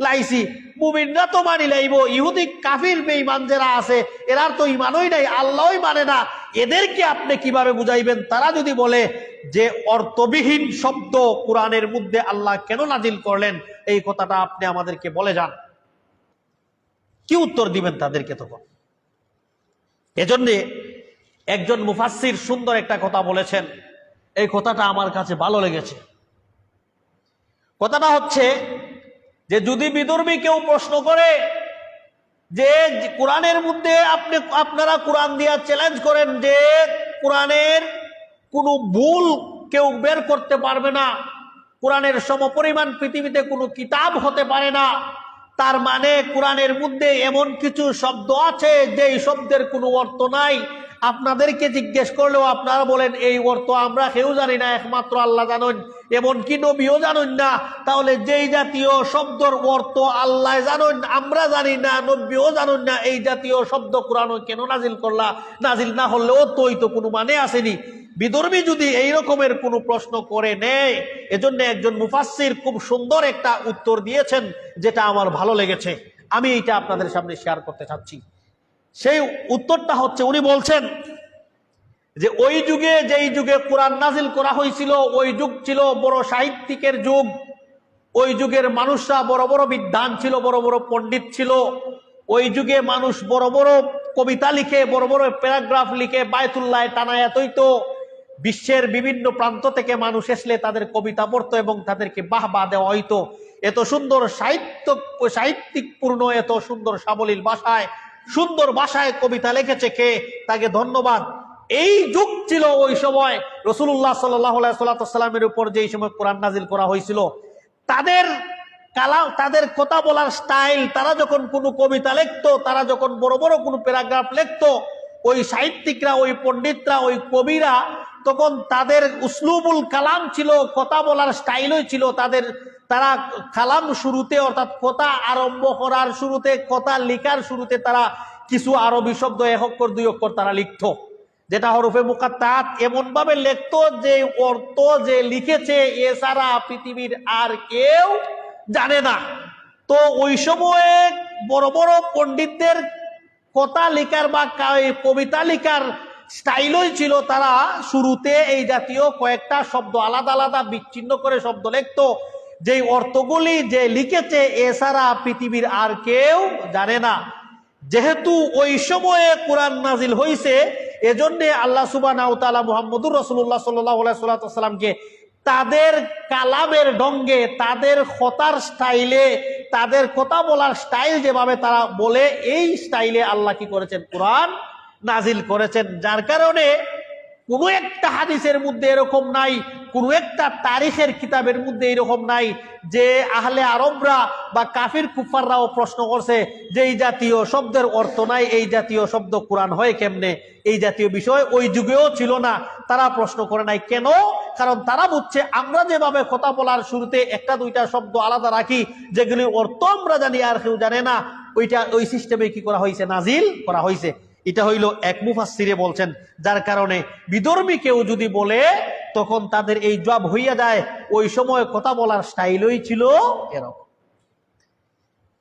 লাইছি, মুমিনরা তো মানি লাইব, ইহুদি কাফির বেঈমান যারা আছে এরার তো ইমানই নাই, আল্লাহই মানে না, এদেরকে আপনি কিভাবে বুঝাইবেন? তারা যদি বলে যে অর্থবিহীন শব্দ কোরআনের মধ্যে আল্লাহ কেন নাজিল করলেন, এই কথাটা আপনি আমাদেরকে বলে যান, কি উত্তর দিবেন তাদেরকে তখন? এজন্য একজন মুফাসসির সুন্দর একটা কথা বলেছেন, এই কথাটা আমার কাছে ভালো লেগেছে। কথাটা হচ্ছে যে যদি বিধর্মী কেউ প্রশ্ন করে যে কোরআনের মধ্যে আপনারা কোরআন দিয়া চ্যালেঞ্জ করেন যে কোরআনের কোনো ভুল কেউ বের করতে পারবে না, কোরআনের সমপরিমাণ পৃথিবীতে কোনো কিতাব হতে পারে না, তার মানে কোরআনের মধ্যে এমন কিছু শব্দ আছে যে শব্দের কোনো অর্থ নাই, আপনাদেরকে জিজ্ঞেস করলেও আপনারা বলেন এই অর্থ আমরা কেউ জানি না, একমাত্র আল্লাহ জানেন, এমনকি নবীও জানেন না, তাহলে যেই জাতীয় শব্দের অর্থ আল্লাহ জানেন, আমরা জানি না, নবীও জানেন না, এই জাতীয় শব্দ কোরআন কেন নাজিল করলা? নাজিল না হলেও তো কোনো মানে আসেনি। বিধর্মী যদি এই রকমের কোনো প্রশ্ন করে নেয়, এজন্য একজন মুফাসসির খুব সুন্দর একটা উত্তর দিয়েছেন যেটা আমার ভালো লেগেছে, আমি এইটা আপনাদের সামনে শেয়ার করতে চাচ্ছি। সেই উত্তরটা হচ্ছে, উনি বলছেন যে ওই যুগে, যেই যুগে কোরআন নাজিল করা হয়েছিল, ওই যুগ ছিল বড় সাহিত্যিকের যুগ, ওই যুগের মানুষরা বড় বড় বিদ্বান ছিল, বড় বড় পণ্ডিত ছিল, ওই যুগে মানুষ বড় বড় কবিতা লিখে, বড় বড় প্যারাগ্রাফ লিখে বায়তুল্লাহ টানায়া তৈতো, বিশ্বের বিভিন্ন প্রান্ত থেকে মানুষ আসলে তাদের কবিতা পড়তো এবং তাদেরকে বাহবা দেওয়া হইতো। এত সুন্দর সাহিত্যিকপূর্ণ, এত সুন্দর সাবলীল ভাষায়, সুন্দর ভাষায় কবিতা লিখেছে কে, তাকে ধন্যবাদ। এই যুগ ছিল ওই সময় রাসূলুল্লাহ সাল্লাল্লাহু আলাইহি ওয়াসাল্লামের উপর যেই সময় কোরআন নাজিল করা হয়েছিল। তাদের কালাম, তাদের কথা বলার স্টাইল, তারা যখন কোনো কবিতা লিখতো, তারা যখন বড় বড় কোনো প্যারাগ্রাফ লিখতো, ওই সাহিত্যিকরা, ওই পণ্ডিতরা, ওই কবিরা, তখন তাদের উসলুবুল কালাম ছিল, কথা বলার স্টাইলই ছিল তাদের। তারা কালাম শুরুতে, অর্থাৎ কথা আরম্ভ করার শুরুতে, কথা লেখার শুরুতে তারা কিছু আরবি শব্দ, এক অক্ষর দুই অক্ষর তারা লিখতো, যেটা হরফে মুকাত্তাত, এমন ভাবে লিখতো যে অর্থ যে লিখেছে এছাড়া পৃথিবীর আর কেউ জানে না। তো ওই সময়ে বড় বড় পণ্ডিতদের কথা লেখার বা কবিতা লেখার স্টাইলই ছিল, তারা শুরুতে এই জাতীয় কয়েকটা শব্দ আলাদা আলাদা বিচ্ছিন্ন করে শব্দ লিখতো, যেই অর্থগুলি যে লিখেছে এছাড়া পৃথিবীর আর কেউ জানে না। যেহেতু ওই সময়ে কোরআন নাজিল হয়েছে, এজন্য আল্লাহ সুবহানাহু ওয়া তাআলা মুহাম্মদুর রাসূলুল্লাহ সাল্লাল্লাহু আলাইহি ওয়াসাল্লামকে তাদের কালামের ঢঙ্গে, তাদের কথার স্টাইলে, তাদের কথা বলার স্টাইল যেভাবে তারা বলে, এই স্টাইলে আল্লাহ কি করেছেন? কোরআন নাজিল করেছেন। যার কারণে কোনো একটা হাদিসের মধ্যে এরকম নাই, কোনো একটা তারিখের কিতাবের মধ্যে এরকম নাই যে আহলে আরবরা বা কাফির কুফাররাও প্রশ্ন করছে যে এই জাতীয় শব্দের অর্থ নাই, এই জাতীয় শব্দ কোরআন হয় কেমনে, এই জাতীয় বিষয় ওই যুগেও ছিল না, তারা প্রশ্ন করে নাই। কেন? কারণ তারা বুঝছে আমরা যেভাবে কথা বলার শুরুতে একটা দুইটা শব্দ আলাদা রাখি, যেগুলির অর্থ আমরা জানি আর কেউ জানে না, ওই সিস্টেমে কি করা হয়েছে? নাজিল করা হয়েছে। এটা হইল এক মুফাসসিরে বলছেন। যার কারণে বিধর্মী কেউ যদি বলে, তখন তাদের এই জবাব হইয়া যায়, ওই সময় কথা বলার স্টাইলই ছিল এরকম।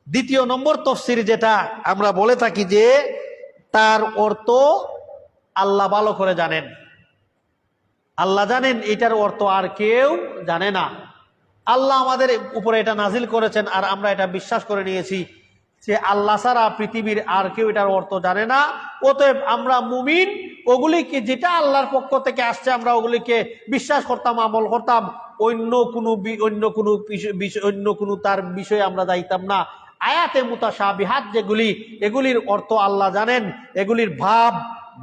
দ্বিতীয় নম্বর তাফসীর যেটা আমরা বলে থাকি যে তার অর্থ আল্লাহ ভালো করে জানেন, আল্লাহ জানেন, এটার অর্থ আর কেউ জানে না। আল্লাহ আমাদের উপরে এটা নাজিল করেছেন, আর আমরা এটা বিশ্বাস করে নিয়েছি যে আল্লাহ ছাড়া পৃথিবীর আর কেউ এটার অর্থ জানে না। অতএব আমরা মুমিন, ওগুলিকে যেটা আল্লাহর পক্ষ থেকে আসছে আমরা ওগুলিকে বিশ্বাস করতাম, আমল করতাম, অন্য কোনো তার বিষয়ে আমরা যাইতাম না। আয়াতে মুতাশাবিহাত যেগুলি, এগুলির অর্থ আল্লাহ জানেন, এগুলির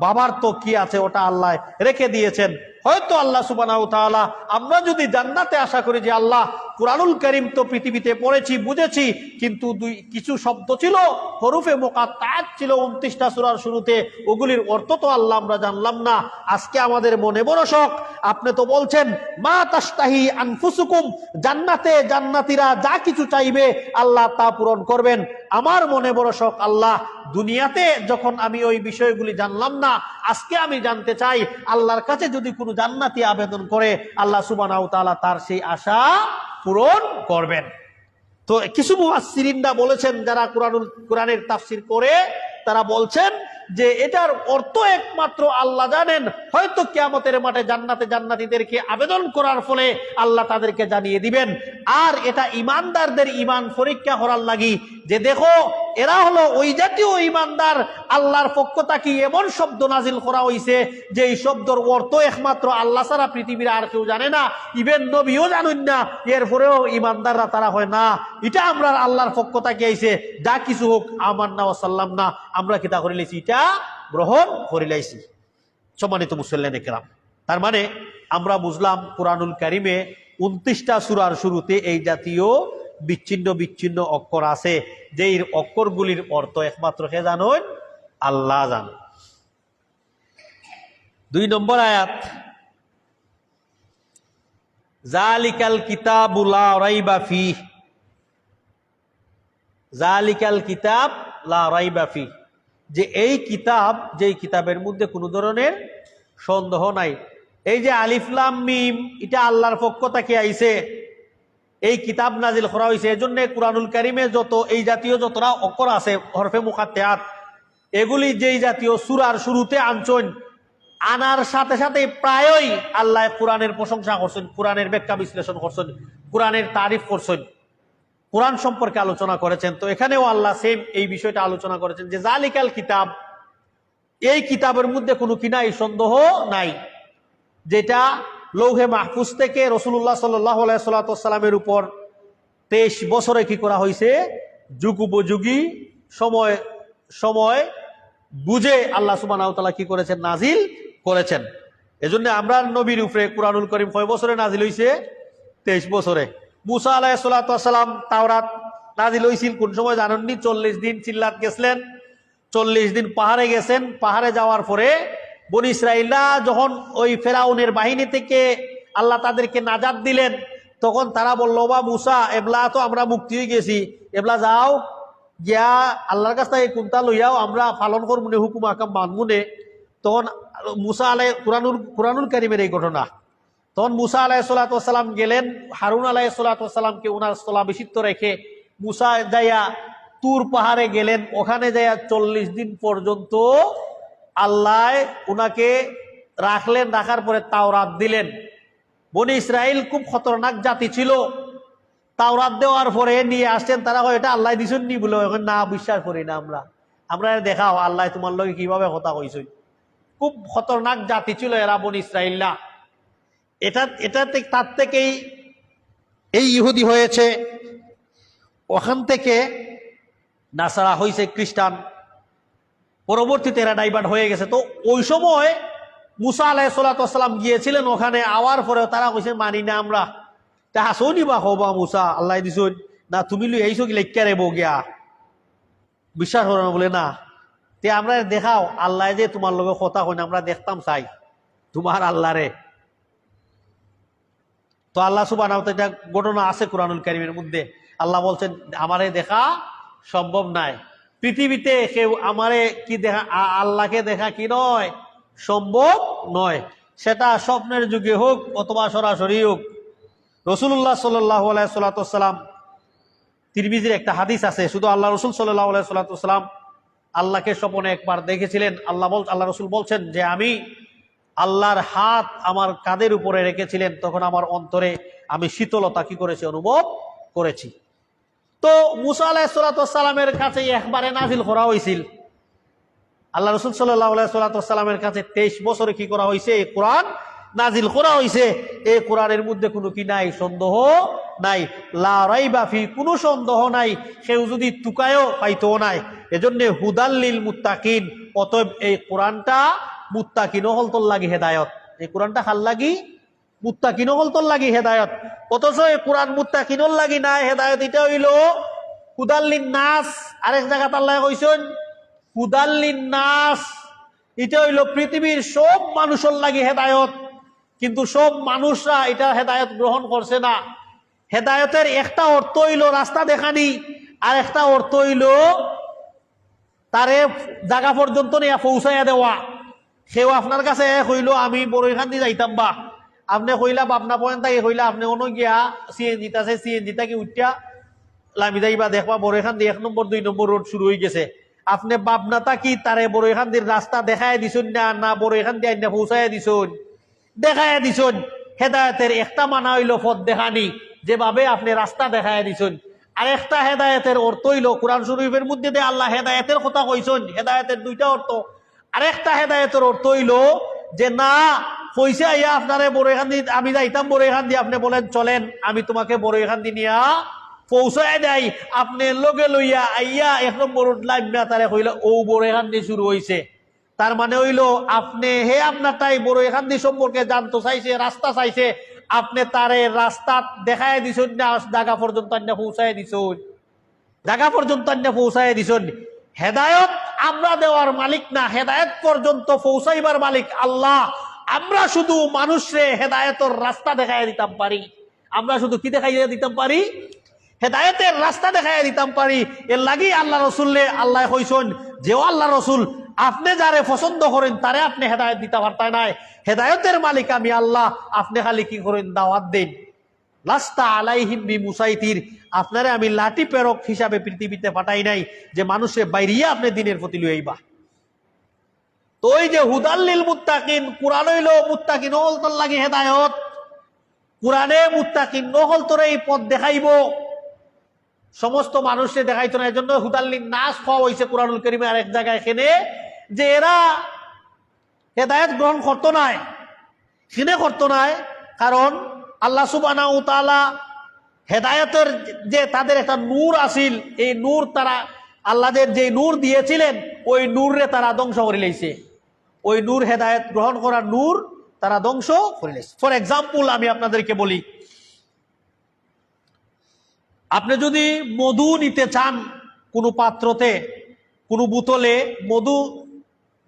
ভাবার্থ কি আছে ওটা আল্লাহ রেখে দিয়েছেন। হয়তো আল্লাহ সুবহানাহু ওয়া তাআলা, আমরা যদি জান্নাতে আশা করি যে আল্লাহ কুরআনুল কারীম তো পৃথিবীতে পড়েছি, বুঝেছি, কিন্তু কিছু শব্দ ছিল, হরফে মুকাত্তাআত ছিল 29টা সূরার শুরুতে, ওগুলির অর্থ তো আল্লাহ আমরা জানলাম না। আজকে আমাদের মনে বড় শখ, আপনি তো বলছেন মা তাশতাহি আনফুসুকুম, জান্নাতে জান্নাতীরা যা কিছু চাইবে আল্লাহ তা পূরণ করবেন। আমার মনে বড় শখ, আল্লাহ দুনিয়াতে যখন আমি ওই বিষয়গুলি জানলাম না, আজকে আমি জানতে চাই আল্লাহর কাছে যদি কোনো জান্নাতি আবেদন করে, আল্লাহ সুবহানাহু ওয়া তাআলা তার সেই আশা পূরণ করবেন। তো তো কিছু মুফাসসিরিনরা বলেছেন, যারা কোরআনের তাফসীর করে, তারা বলছেন যে এটার অর্থ একমাত্র আল্লাহ জানেন। হয়তো কিয়ামতের মাঠে জান্নাতীদেরকে আবেদন করার ফলে আল্লাহ তাদেরকে জানিয়ে দিবেন। আর এটা ইমানদারদের ইমান পরীক্ষা করার লাগি, যে দেখো এরা হলো ওই জাতীয় ইমানদার, আল্লাহর পক্ষ থেকে এমন শব্দ নাজিল করা হয়েছে যে এই শব্দের অর্থ একমাত্র আল্লাহ ছাড়া পৃথিবীর আর কেউ জানে না, ইভেন নবীও জানেন না। এরপরেও ইমানদাররা তারা হয় না, এটা আমরা আল্লাহর পক্ষ থেকে আইছে, যা কিছু হোক আমান্না ওয়া সাল্লাম না, আমরা কি তা করে লাইছি, এটা গ্রহণ করে লাইছি। সম্মানিত মুসল্লিয়ানে কেরাম, তার মানে আমরা বুঝলাম কুরআনুল কারীমে 29টা সূরার শুরুতে এই জাতীয় বিচ্ছিন্ন বিচ্ছিন্ন অক্ষর আছে, যে এই অক্ষরগুলির অর্থ একমাত্র কে জানেন, আল্লাহ জানেন। 2 নম্বর আয়াত, জালিকাল কিতাবু লা রাইবা ফিহ, জালিকাল কিতাব লা রাইবা ফিহ, যে এই কিতাব, যেই কিতাবের মধ্যে কোনো ধরনের সন্দেহ নাই। এই যে আলিফ লাম মিম, এটা আল্লাহর পক্ষ থেকে আইছে, এই কিতাব নাজিল করা হয়েছে। এজন্য কুরআনুল কারীমে যত এই জাতীয় যতটা অক্ষর আছে হরফে মুকাত্তায়াত, এগুলি যেই জাতীয় সূরার শুরুতে আনছেন, আনার সাথে সাথে প্রায়ই আল্লাহ কোরআনের প্রশংসা করছেন, কোরআনের ব্যাখ্যা বিশ্লেষণ করছেন, কোরআনের তারিফ করছেন, কোরআন সম্পর্কে আলোচনা করেছেন। তো এখানেও আল্লাহ সেম এই বিষয়টা আলোচনা করেছেন যে জালিকাল কিতাব, এই কিতাবের মধ্যে কোনো কি নাই, সন্দেহ নাই, যেটা লৌহে মাহফুজ থেকে রাসূলুল্লাহ সাল্লাল্লাহু আলাইহি সাল্লামের উপর 23 বছরে কি করা হয়েছে, যুগ উপযোগী সময় সময় বুঝে আল্লাহ সুবহানাহু ওয়া তাআলা কি করেছেন, নাজিল করেছেন। এজন্য আমরা নবীর উপরে কুরআনুল কারীম কয় বছরে নাজিল হয়েছে, 23 বছরে। মুসা আলাইহিস সালাম তাওরাত নাজিল হয়েছিল কোন সময় জানেননি? 40 দিন চিল্লাত গেছিলেন, 40 দিন পাহাড়ে গেছেন। পাহাড়ে যাওয়ার পরে বনি ইসরাইলরা যখন ওই ফেরাউনের বাহিনী থেকে আল্লাহ তাদেরকে নাজাত দিলেন, তখন তারা বলল, বা মুসা, এবলা তো আমরা মুক্তি হয়ে গেছি, এবলা যাও গিয়া আল্লাহর কাছ থেকে কুন্তা লইয়াও, আমরা পালন করবো হুকুম আকাম মানবুনে। তখন মুসা কুরআনুল কারীমের এই ঘটনা, তখন মুসা আলাইহিস সালাম গেলেন, হারুন আলাইহিস সালামকে ওনার স্থলাভিষিক্ত রেখে মুসা যাইয়া তুর পাহাড়ে গেলেন। ওখানে যাইয়া 40 দিন পর্যন্ত আল্লাহ উনাকে রাখলেন, রাখার পরে তাওরাত দিলেন। বনি ইসরাইল খুব খতরনাক জাতি ছিল, তাওরাত দেওয়ার পরে নিয়ে আসছেন, তারা হয় এটা আল্লাহ দিছেন নি বলে, এখন না, বিশ্বাস করি না আমরা দেখাও আল্লাহ তোমার লগে কিভাবে কথা কইছে। খুব খতরনাক জাতি ছিল এরা, বনি ইসরাইলরা। তার থেকেই এই ইহুদি হয়েছে, ওখান থেকে নাসারা হয়েছে খ্রিস্টান, পরবর্তীতে এরা ডাইভার্ট হয়ে গেছে। তো ওই সময় মুসা আলাইহিস সালাম গিয়েছিলেন ওখানে, আওয়ার পরেও তারা কইছে মানি না আমরা। তা হাসনি বা হবা মুসা, আল্লাহ দিছুন না, তুমি লই এইসো কি লেখা রেবো গিয়া, বিশ্বাস করো না বলে না। তে আমরা দেখাও আল্লাহ যে তোমার লগে কথা হয় না, আমরা দেখতাম চাই তোমার আল্লাহ রে। তো আল্লাহ সুবহানাহু ওয়া তাআলা, ঘটনা আছে কুরআনুল কারীমের মধ্যে, আল্লাহ বলছেন আমারে দেখা সম্ভব নাই, পৃথিবীতে কেউ আমারে কি দেখা, আল্লাহকে দেখা কি নয়, সম্ভব নয়, সেটা স্বপ্নের যুগে হোক অথবা সরাসরি হোক। রাসূলুল্লাহ সাল্লাল্লাহু আলাইহি সাল্লাম, তিরমিজির একটা হাদিস আছে, শুধু আল্লাহ রাসূল সাল্লাল্লাহু আলাইহি সাল্লাম আল্লাহকে স্বপ্নে একবার দেখেছিলেন। আল্লাহ রাসূল বলছেন যে আমি আল্লাহর হাত আমার কাঁধের উপরে রেখেছিলেন, তখন আমার অন্তরে আমি শীতলতা কি করেছি, অনুভব করেছি। তো মুসা আলাইহিস সালামের কাছে একবারে নাজিল করা হয়েছিল, আল্লাহ রাসূল সাল্লাল্লাহু আলাইহি সাল্লামের কাছে 23 বছরে কি করা হয়েছে, এই কোরআন নাজিল করা হয়েছে। এই কোরআনের মধ্যে কোনো কি নাই, সন্দেহ নাই, লা রাইবা ফি, কোনো সন্দেহ নাই, কেউ যদি তুকায়ও পাইতো নাই। এজন্য হুদাল্লিল মুত্তাকিন, অতএব এই কোরআনটা মুত্তাকিন হলতল লাগি হেদায়ত, এই কোরআনটা খাল লাগি মুত্তাকিন হলতল লাগি হেদায়ত। অথচ এই কোরআন মুত্তাকিনর লাগি নাই হেদায়ত, এটা হইল হুদাল্লিন নাস। আরেক জায়গাতে আল্লাহ কইছেন হুদাল্লিন নাস, এটা হইল পৃথিবীর সব মানুষের লাগি হেদায়ত, কিন্তু সব মানুষরা এটা হেদায়ত গ্রহণ করছে না। হেদায়তের একটা অর্থ হইল রাস্তা দেখানি, আর একটা অর্থ হইল তারে জায়গা পর্যন্ত নিয়ে পৌঁছাইয়া দেওয়া। সেও আপনার কাছে কইল আমি বড়ইখান দিয়ে যাইতাম, বা আপনি কইলা পাবনা পয়েন্ট থেকে কইলা আপনি অন্য গিয়া সিএনজি আছে, সিএনজি থেকে উঠিয়া লামি যাইবা দেখবা বড়ইখান্দি 1 নম্বর 2 নম্বর রোড শুরু হয়ে গেছে। আপনি বাপনাতা কি তারে বড়ইখান্দির রাস্তা দেখায় দিছুন না বড়ইখান্দি আইনা পৌঁছায় দিছুন? দেখায় দিছুন। হেদায়েতের একটা মানা হইল পথ দেখানি, যেভাবে আপনি রাস্তা দেখায় দিছুন। আর একটা হেদায়েতের অর্থ হইল কোরআন শরীফের মধ্যে দিয়ে আল্লাহ হেদায়েতের কথা কইছেন, হেদায়েতের 2টা অর্থ। আর একটা হেদায়েতের অর্থ হইল যে না পয়সা আইয়া আপনারে বড়ইখান্দি আমি যাইতাম বড়ইখান্দি, আপনি বলেন চলেন আমি তোমাকে বড়ইখান্দি নিয়া পৌঁছায় দেয়, আপনি লগে লইয়া আইয়া 1 নম্বর লাইমা তারে কইলা ও বড়ইখান্দি শুরু হইছে। তার মানে হইল আপনি হে আপনার তাই বড়ইখান্দি সম্পর্কে জানতে চাইছে, রাস্তা চাইছে, আপনি তারে রাস্তা দেখায় দিছেন না, জায়গা পর্যন্ত আইনা পৌঁছায় দিছেন, জায়গা পর্যন্ত আইনা পৌঁছায় দিছেন। হেদায়েত আমরা দেওয়ার মালিক না, হেদায়েত পর্যন্ত পৌঁছাইবার মালিক আল্লাহ। আমরা শুধু মানুষরে হেদায়েতের রাস্তা দেখায় দিতাম পারি। আমরা শুধু কি দেখাইয়া দিতাম পারি? হেদায়েতের রাস্তা দেখাইয়া দিতাম পারি। এর লাগি আল্লাহ রসুল্লে আল্লাহ কইছেন যে আল্লাহ রসুল আপনি যারে পছন্দ করেন তারে আপনি হেদায়েত দিতে পারতেন নাই। হেদায়েতের মালিক আমি আল্লাহ, আপনি খালি কি করেন? দাওয়াত দেন। লাস্তা আলাইহিম বিমুসাইতির, আপনারে আমি লাঠি প্রেরক হিসাবে পৃথিবীতে পাঠাই নাই যে মানুষের বাইরিয়া আপনি দিনের প্রতি লইবা। তো ওই যে হুদাল্লিল মুত্তাকিন, কোরআন হইল মুত্তাকিন নহল লাগে হেদায়েত। কোরআনে মুত্তাকিন নহল তোরে এই পথ দেখাইব, সমস্ত মানুষকে দেখাইতো না। এই জন্য হুদাল্লিন নাস খাওয়া হয়েছে কোরআনুল কারীমে আরেক জায়গায় এখানে, যে এরা হেদায়েত গ্রহণ করতো নাই। কিনে করতো নাই? কারণ আল্লাহ সুবহানাহু ওয়া তাআলা হেদায়েতের যে তাদের একটা নূর আসিল, এই নূর তারা আল্লাহদের যে নূর দিয়েছিলেন ওই নূরে তারা ধ্বংস করে লাইছে। ওই নূর হেদায়েত গ্রহণ করার নূর তারা ধ্বংস করে লাইছে। ফর এক্সাম্পল আমি আপনাদেরকে বলি, আপনি যদি মধু নিতে চান কোনো পাত্রতে, কোনো বোতলে মধু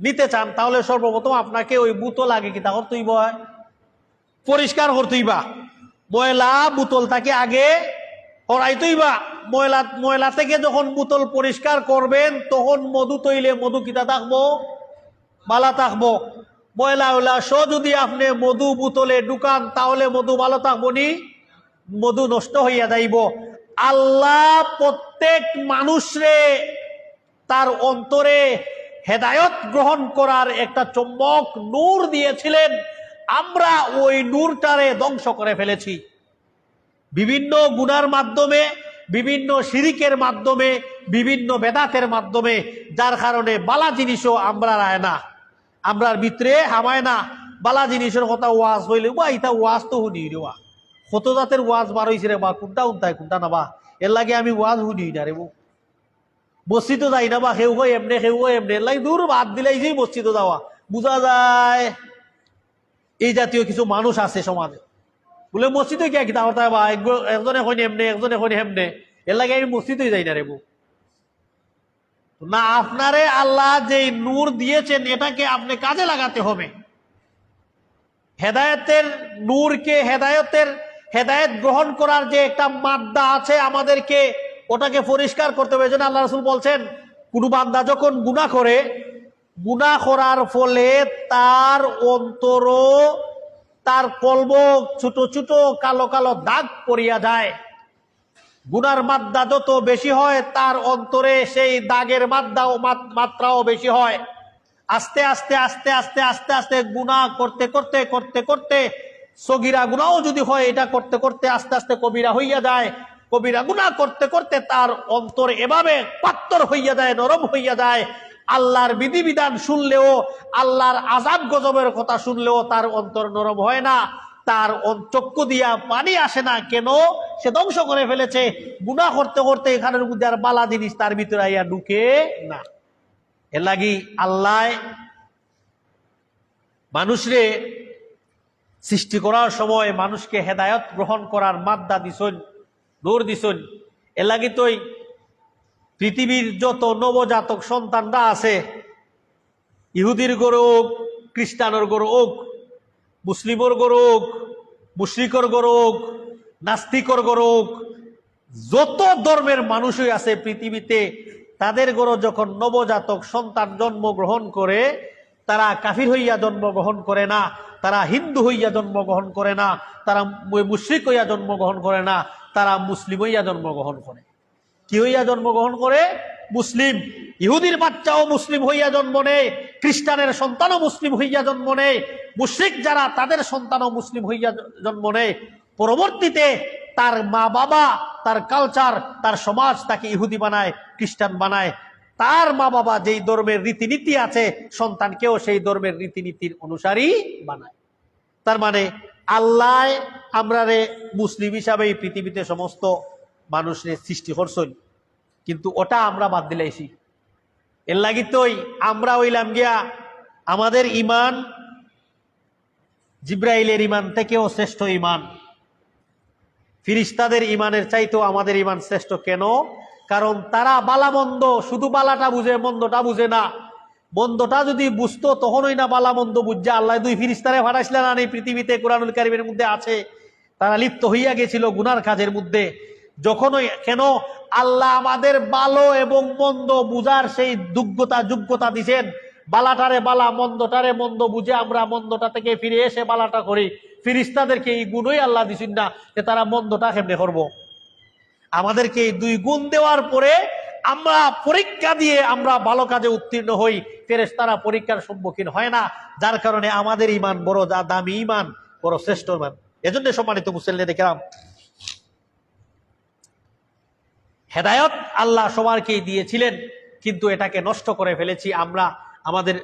নিতে চান, তাহলে সর্বপ্রথম আপনাকে ওই বোতল আগে কি তা করতেই হয়? পরিষ্কার করতেইবা। ময়লা বোতলটাকে আগে হরাইতেইবা। ময়লা থেকে যখন বোতল পরিষ্কার করবেন তখন মধু তৈলে মধু কিতা থাকবো? ভালো থাকবো। ময়লা হইলা যদি আপনি মধু বোতলে ঢুকান তাহলে মধু ভালো থাকবো নি? মধু নষ্ট হইয়া যাইব। আল্লাহ প্রত্যেক মানুষরে তার অন্তরে হেদায়েত গ্রহণ করার একটা চম্বক নূর দিয়েছিলেন। আমরা ওই নূরটারে ধ্বংস করে ফেলেছি বিভিন্ন গুনার মাধ্যমে, বিভিন্ন শিরিকের মাধ্যমে, বিভিন্ন বেদাতের মাধ্যমে, যার কারণে বালা জিনিসও আমরা রায় না, আমরার ভিতরে হামায় না। বালা জিনিসের কথা ওয়াজ হইলে বা ইটা ওয়াজ তো শুনি রে, কত জাতের ওয়াজ বার হয়েছে রে বা, কোনটা উন্তায় কোনটা না বা, এর লাগে আমি ওয়াজ শুনি না রে। মসজিদও যাই না বা, সেও হয় এমনি সেও হয় এমনি, এর লাগে দূর বাদ দিলাই যে মসজিদও যাওয়া বুঝা যায়। এই জাতীয় কিছু মানুষ আছে সমাজে, বলে মসজিদে গিয়া কিতা কথা বা, একজনে হয় এমনি একজনে হয় হেমনে, এর লাগে আমি মসজিদে যাই না রে। না, আপনারে আল্লাহ যে নূর দিয়েছেন এটাকে আপনি কাজে লাগাতে হবে। হেদায়েতের নূরকে, হেদায়েত গ্রহণ করার যে একটা মাদ্দা আছে আমাদেরকে ওটাকে পরিষ্কার করতে হবে। এজন্য আল্লাহ রাসূল বলছেন কোন বান্দা যখন গুনাহ করে, গুনাহ করার ফলে তার অন্তর, তার কলব ছোট ছোট কালো কালো দাগ পড়িয়া যায়। গুনার মাত্রা যত বেশি হয় তার অন্তরে সেই দাগের মাত্রাও বেশি হয়। আস্তে আস্তে আস্তে আস্তে আস্তে আস্তে গুনাহ করতে করতে করতে করতে, সগীরা গুনাহও যদি হয় এটা করতে করতে আস্তে আস্তে কবিরা হইয়া যায়। কবিরা গুনাহ করতে করতে তার অন্তর এভাবে পাত্তর হইয়া যায়, নরম হইয়া যায়। আল্লাহর বিধিবিধান শুনলেও, আল্লাহর আযাব গজবের কথা শুনলেও তার অন্তর নরম হয় না, তার চক্ষু দিয়া পানি আসে না। কেন? সে ধ্বংস করে ফেলেছে। গুনাহ করতে করতে এখানের মধ্যে আর বালা জিনিস তার ভিতরে আইয়া ঢুকে না। এর লাগি আল্লাহ মানুষরে সৃষ্টি করার সময় মানুষকে হেদায়েত গ্রহণ করার মাদ্দা দিছেন, নূর দিছেন। এর লাগি তোই পৃথিবীর যত নবজাতক সন্তানরা আছে, ইহুদির গরু হোক, খ্রিস্টানের গরু হোক, মুসলিমর গরু হোক, মুশরিকর গরু হোক, নাস্তিকর গরু হোক, যত ধর্মের মানুষই আছে পৃথিবীতে, তাদের গরু যখন নবজাতক সন্তান জন্মগ্রহণ করে, তারা কাফির হইয়া জন্মগ্রহণ করে না, তারা হিন্দু হইয়া জন্মগ্রহণ করে না, তারা মুশরিক হইয়া জন্মগ্রহণ করে না, তারা মুসলিম হইয়া জন্মগ্রহণ করে। কি হইয়া জন্মগ্রহণ করে? মুসলিম। ইহুদির বাচ্চাও মুসলিম হইয়া জন্ম নেয়, খ্রিস্টানের সন্তানও মুসলিম হইয়া জন্ম নেয়, মুশরিক যারা তাদের সন্তানও মুসলিম হইয়া জন্ম নেয়। পরবর্তীতে তার মা বাবা, তার কালচার, তার সমাজ তাকে ইহুদি বানায়, খ্রিস্টান বানায়। তার মা বাবা যেই ধর্মের রীতিনীতি আছে, সন্তানকেও সেই ধর্মের রীতিনীতির অনুসারী বানায়। তার মানে আল্লাহ আমরা রে মুসলিম হিসাবে এই পৃথিবীতে সমস্ত মানুষের সৃষ্টি করছেন, কিন্তু ওটা আমরা বাদ দিলাইছি। এর লাগি তোই আমরা হইলাম গিয়া আমাদের ইমান জিব্রাইলের ইমান থেকেও শ্রেষ্ঠ ইমান, ফিরিস্তাদের ইমানের চাইতেও আমাদের ইমান শ্রেষ্ঠ। কেন? কারণ তারা বালা মন্দ শুধু বালাটা বুঝে, মন্দটা বুঝে না। মন্দটা যদি বুঝতো তখনই না বালা মন্দ বুঝছে আল্লাহ দুই ফিরিস্তারে পাঠাইছিলেন না এই পৃথিবীতে। কুরআনুল কারীমের মধ্যে আছে তারা লিপ্ত হইয়া গেছিল গুনার কাজের মধ্যে। যখনই কেন আল্লাহ আমাদের ভালো এবং মন্দ বুঝার সেই যোগ্যতা দিছেন। বালাটারে বালা, মন্দটারে মন্দ বুঝে আমরা মন্দটা থেকে ফিরে এসে বালাটা করি। ফিরিস্তাদেরকে এই গুণই আল্লাহ দিছেন না যে তারা মন্দটা কেমনে করব। আমাদেরকে এই দুই গুণ দেওয়ার পরে আমরা পরীক্ষা দিয়ে আমরা ভালো কাজে উত্তীর্ণ হই, ফেরেশতারা পরীক্ষার সম্মুখীন হয় না। যার কারণে আমাদের ইমান বড় দামি ইমান, বড় শ্রেষ্ঠ ইমান। এজন্য সম্মানিত মুসলিম দেখলাম হেদায়ত আল্লাহ সবারকেই দিয়েছিলেন, কিন্তু এটাকে নষ্ট করে ফেলেছি আমরা। আমাদের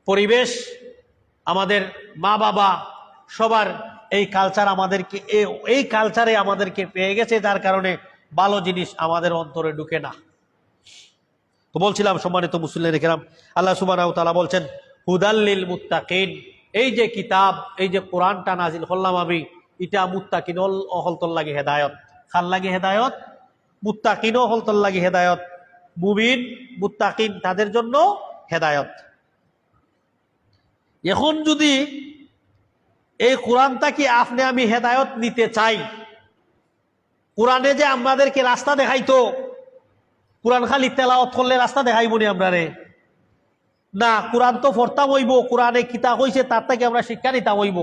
পরিবেশ, আমাদের মা বাবা, সবার এই কালচার আমাদেরকে এই কালচারে আমাদেরকে পেয়ে গেছে, যার কারণে ভালো জিনিস আমাদের অন্তরে ঢুকে না। তো বলছিলাম সম্মানিত মুসলিম দেখলাম আল্লাহ সুবহানাহু ওয়া তাআলা বলছেন হুদাল্লিল মুত্তাকিন। এই যে কিতাব, এই যে কোরআনটা নাজিল করলাম আমি, এটা মুত্তাকিন হলতল লাগে হেদায়ত। খাল লাগে হেদায়ত, মুত্তাকিনও হলতল লাগে হেদায়ত। মুমিন মুত্তাকিন তাদের জন্য হেদায়ত। এখন যদি এই কোরআনটা কি আপনি আমি হেদায়ত নিতে চাই, কোরআনে যে আমাদেরকে রাস্তা দেখাইতো, কোরআন খালি তেলাওয়াত করলে রাস্তা দেখাইব নি আমরা রে? না, কোরআন তো পড়তাম হইব, কোরআনে কিতাব হইছে তার থেকে আমরা শিক্ষা নিতাম হইব।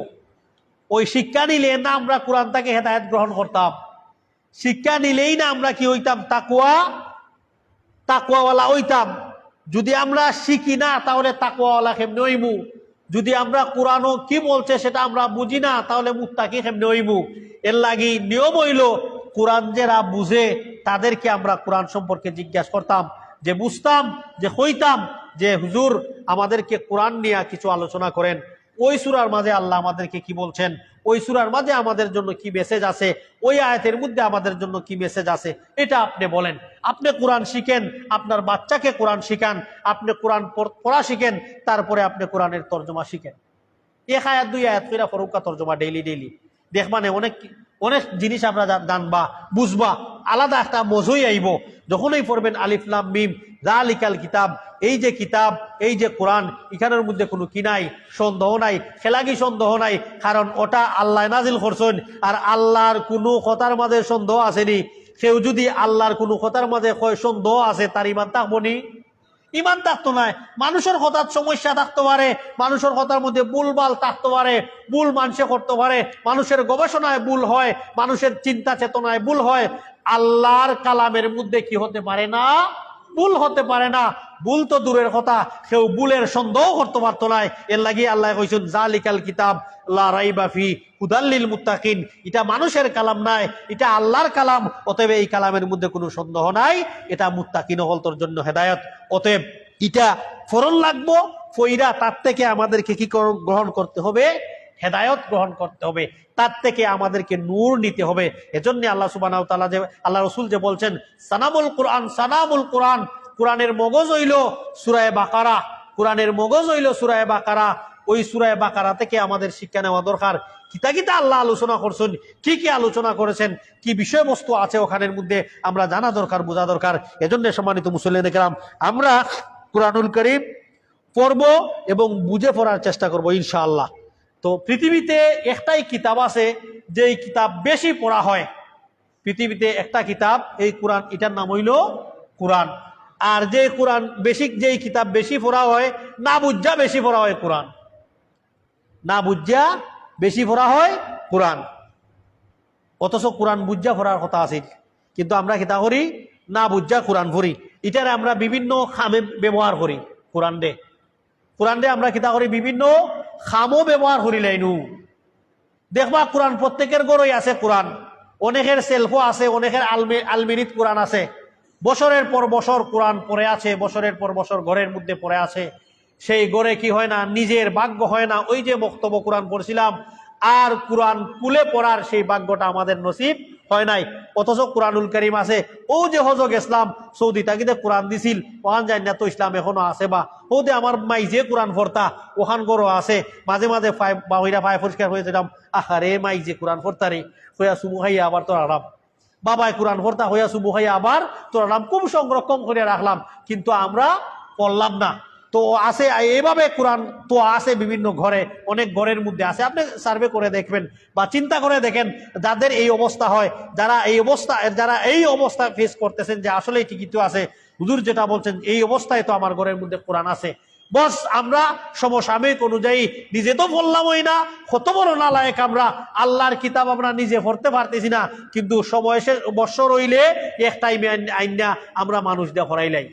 ওই শিক্ষা নিলে না আমরা কোরআন থেকে হেদায়ত গ্রহণ করতাম। শিক্ষা নিলেই না আমরা কি হইতাম? তাকওয়াওয়ালা হইতাম। যদি আমরা শিখি না তাহলে তাকওয়াওয়ালা কেমনে হইমু? যদি আমরা কোরআনও কি বলছে সেটা আমরা বুঝি না তাহলে মুত্তাকি কেমনে হইমু? এর লাগি নিয়ম হইল কোরআন যারা বুঝে তাদেরকে আমরা কোরআন সম্পর্কে জিজ্ঞাসা করতাম, যে বুঝতাম, যে হইতাম যে হুজুর আমাদেরকে কোরআন নিয়ে কিছু আলোচনা করেন। ওই সূরার মাঝে আল্লাহ আমাদেরকে কি বলছেন, ওই সূরার মাঝে আমাদের জন্য কি মেসেজ আছে, ওই আয়াতের মধ্যে আমাদের জন্য কি মেসেজ আছে, এটা আপনি বলেন। আপনি কোরআন শিখেন, আপনার বাচ্চাকে কোরআন শিখান, আপনি কোরআন পড়া শিখেন, তারপরে আপনি কোরআনের তর্জমা শিখেন। এক আয়াত দুই আয়াত কইরা ফরুকা তর্জমা ডেইলি দেখবানে অনেক জিনিস আমরা জানবা, বুঝবা, আলাদা একটা মজই আইব। যখনই পড়বেন আলিফ লাম মিম যালিকাল কিতাব, এই যে কিতাব, এই যে কোরআন, এখানের মধ্যে কোনো কি নাই, সন্দেহ নাই, খেলাগি সন্দেহ নাই, কারণ ওটা আল্লাহ নাজিল করছেন। আর আল্লাহর কোনো কথার মাঝে সন্দেহ আসেনি। কেউ যদি আল্লাহর কোনো কথার মাঝে সন্দেহ আছে, তার ইমান থাকবনি? ইমান থাকতো না। মানুষের কথার সমস্যা থাকতে পারে, মানুষের কথার মধ্যে ভুলভাল থাকতে পারে, ভুল মানুষে করতে পারে, মানুষের গবেষণায় ভুল হয়, মানুষের চিন্তা চেতনায় ভুল হয়। আল্লাহর কালামের মধ্যে কি হতে পারে না? ভুল হতে পারে না। ভুল তো দূরের কথা, কেউ ভুলের সন্দেহ করতে পারতো না। এর লাগি আল্লাহ কইছেন যালিকাল কিতাব লা রাইবা ফি হুদাল্লিল মুত্তাকিন। এটা মানুষের কালাম নাই, এটা আল্লাহর কালাম। অতএব এই কালামের মধ্যে কোনো সন্দেহ নাই, এটা মুত্তাকিন হলতর জন্য হেদায়েত। অতএব এটা ফরন লাগবো, ফইরা তার থেকে আমাদেরকে কি গ্রহণ করতে হবে? হেদায়ত গ্রহণ করতে হবে, তার থেকে আমাদেরকে নূর নিতে হবে। এজন্য আল্লাহ সুবহানাহু ওয়া তাআলা যে আল্লাহ রাসূল যে বলছেন সানামুল কোরআন, সানামুল কোরআন, কোরআনের মগজ হইল সূরা বাকারা, কোরআনের মগজ হইল সূরা বাকারা। ওই সূরা বাকারা থেকে আমাদের শিক্ষা নেওয়া দরকার। কিতা আল্লাহ আলোচনা করছেন, কি কি আলোচনা করেছেন, কি বিষয়বস্তু আছে ওখানের মধ্যে আমরা জানা দরকার, বোঝা দরকার। এজন্য সম্মানিত মুসল্লিনে কেরাম, আমরা কুরআনুল কারীম পড়ব এবং বুঝে পড়ার চেষ্টা করব ইনশাআল্লাহ। তো পৃথিবীতে একটাই কিতাব আছে যেই কিতাব বেশি পড়া হয়। পৃথিবীতে একটা কিতাব, এই কোরআন, এটার নাম হইল কোরআন। আর যে কোরআন যেই কিতাব বেশি পড়া হয়, না বুঝা বেশি পড়া হয় কোরআন, না বুঝা বেশি পড়া হয় কোরআন। অথচ কোরআন বুঝা পড়ার কথা আছে, কিন্তু আমরা কিতা করি? না বুঝা কোরআন পড়ি, এটারে আমরা বিভিন্ন খামে ব্যবহার করি। কোরআন দে আমরা কিতা করি, বিভিন্ন খামও ব্যবহার করি লাইনু। দেখবা কোরআন প্রত্যেকের ঘরেই আছে কোরআন, অনেকের সেলফও আছে, অনেকের আলমিরিত কোরআন আছে, বছরের পর বছর কোরআন পড়ে আছে, বছরের পর বছর ঘরের মধ্যে পড়ে আছে। সেই ঘরে কি হয় না, নিজের ভাগ্য হয় না ওই যে বক্তব্য কোরআন পড়ছিলাম আর কোরআন কুলে পড়ার সেই ভাগ্যটা আমাদের নসিব হয় নাই। অথচ কোরআনুল কারীম আছে। ও যে হজক ইসলাম সৌদি তাকিতে কোরআন দিছিল, ওখান যাই না তো ইসলাম এখনো আছে, বা ও যে আমার মাই যে কোরআন পড়তা ওখান গরো আছে, মাঝে মাঝে বাহিরা ফায় পরিষ্কার হয়েছিলাম, আহারে মাই যে কোরআন পড়তারে হইয়া সুমু খাইয়া আবার তোর আরাম, বাবায় কোরআন পড়তা হইয়া সুমু খাইয়া আবার তোর আরাম, খুব সংরক্ষণ করে রাখলাম, কিন্তু আমরা পড়লাম না। তো আছে এইভাবে কোরআন তো আছে বিভিন্ন ঘরে, অনেক ঘরের মধ্যে আছে। আপনি সার্ভে করে দেখবেন বা চিন্তা করে দেখেন, যাদের এই অবস্থা হয়, যারা এই অবস্থা ফেস করতেছেন যে আসলে ঠিকই তো আছে, হুজুর যেটা বলছেন এই অবস্থায় তো আমার ঘরের মধ্যে কোরআন আছে। বস আমরা সমসাময়িক অনুযায়ী নিজে তো বললামই না, কত বড় নালায়েক আমরা, আল্লাহর কিতাব আমরা নিজে পড়তে পারতেছি না, কিন্তু সময় শেষ বৎসর হইলে এক টাইমে আইনা আমরা মানুষ দিয়ে পড়াইলাই,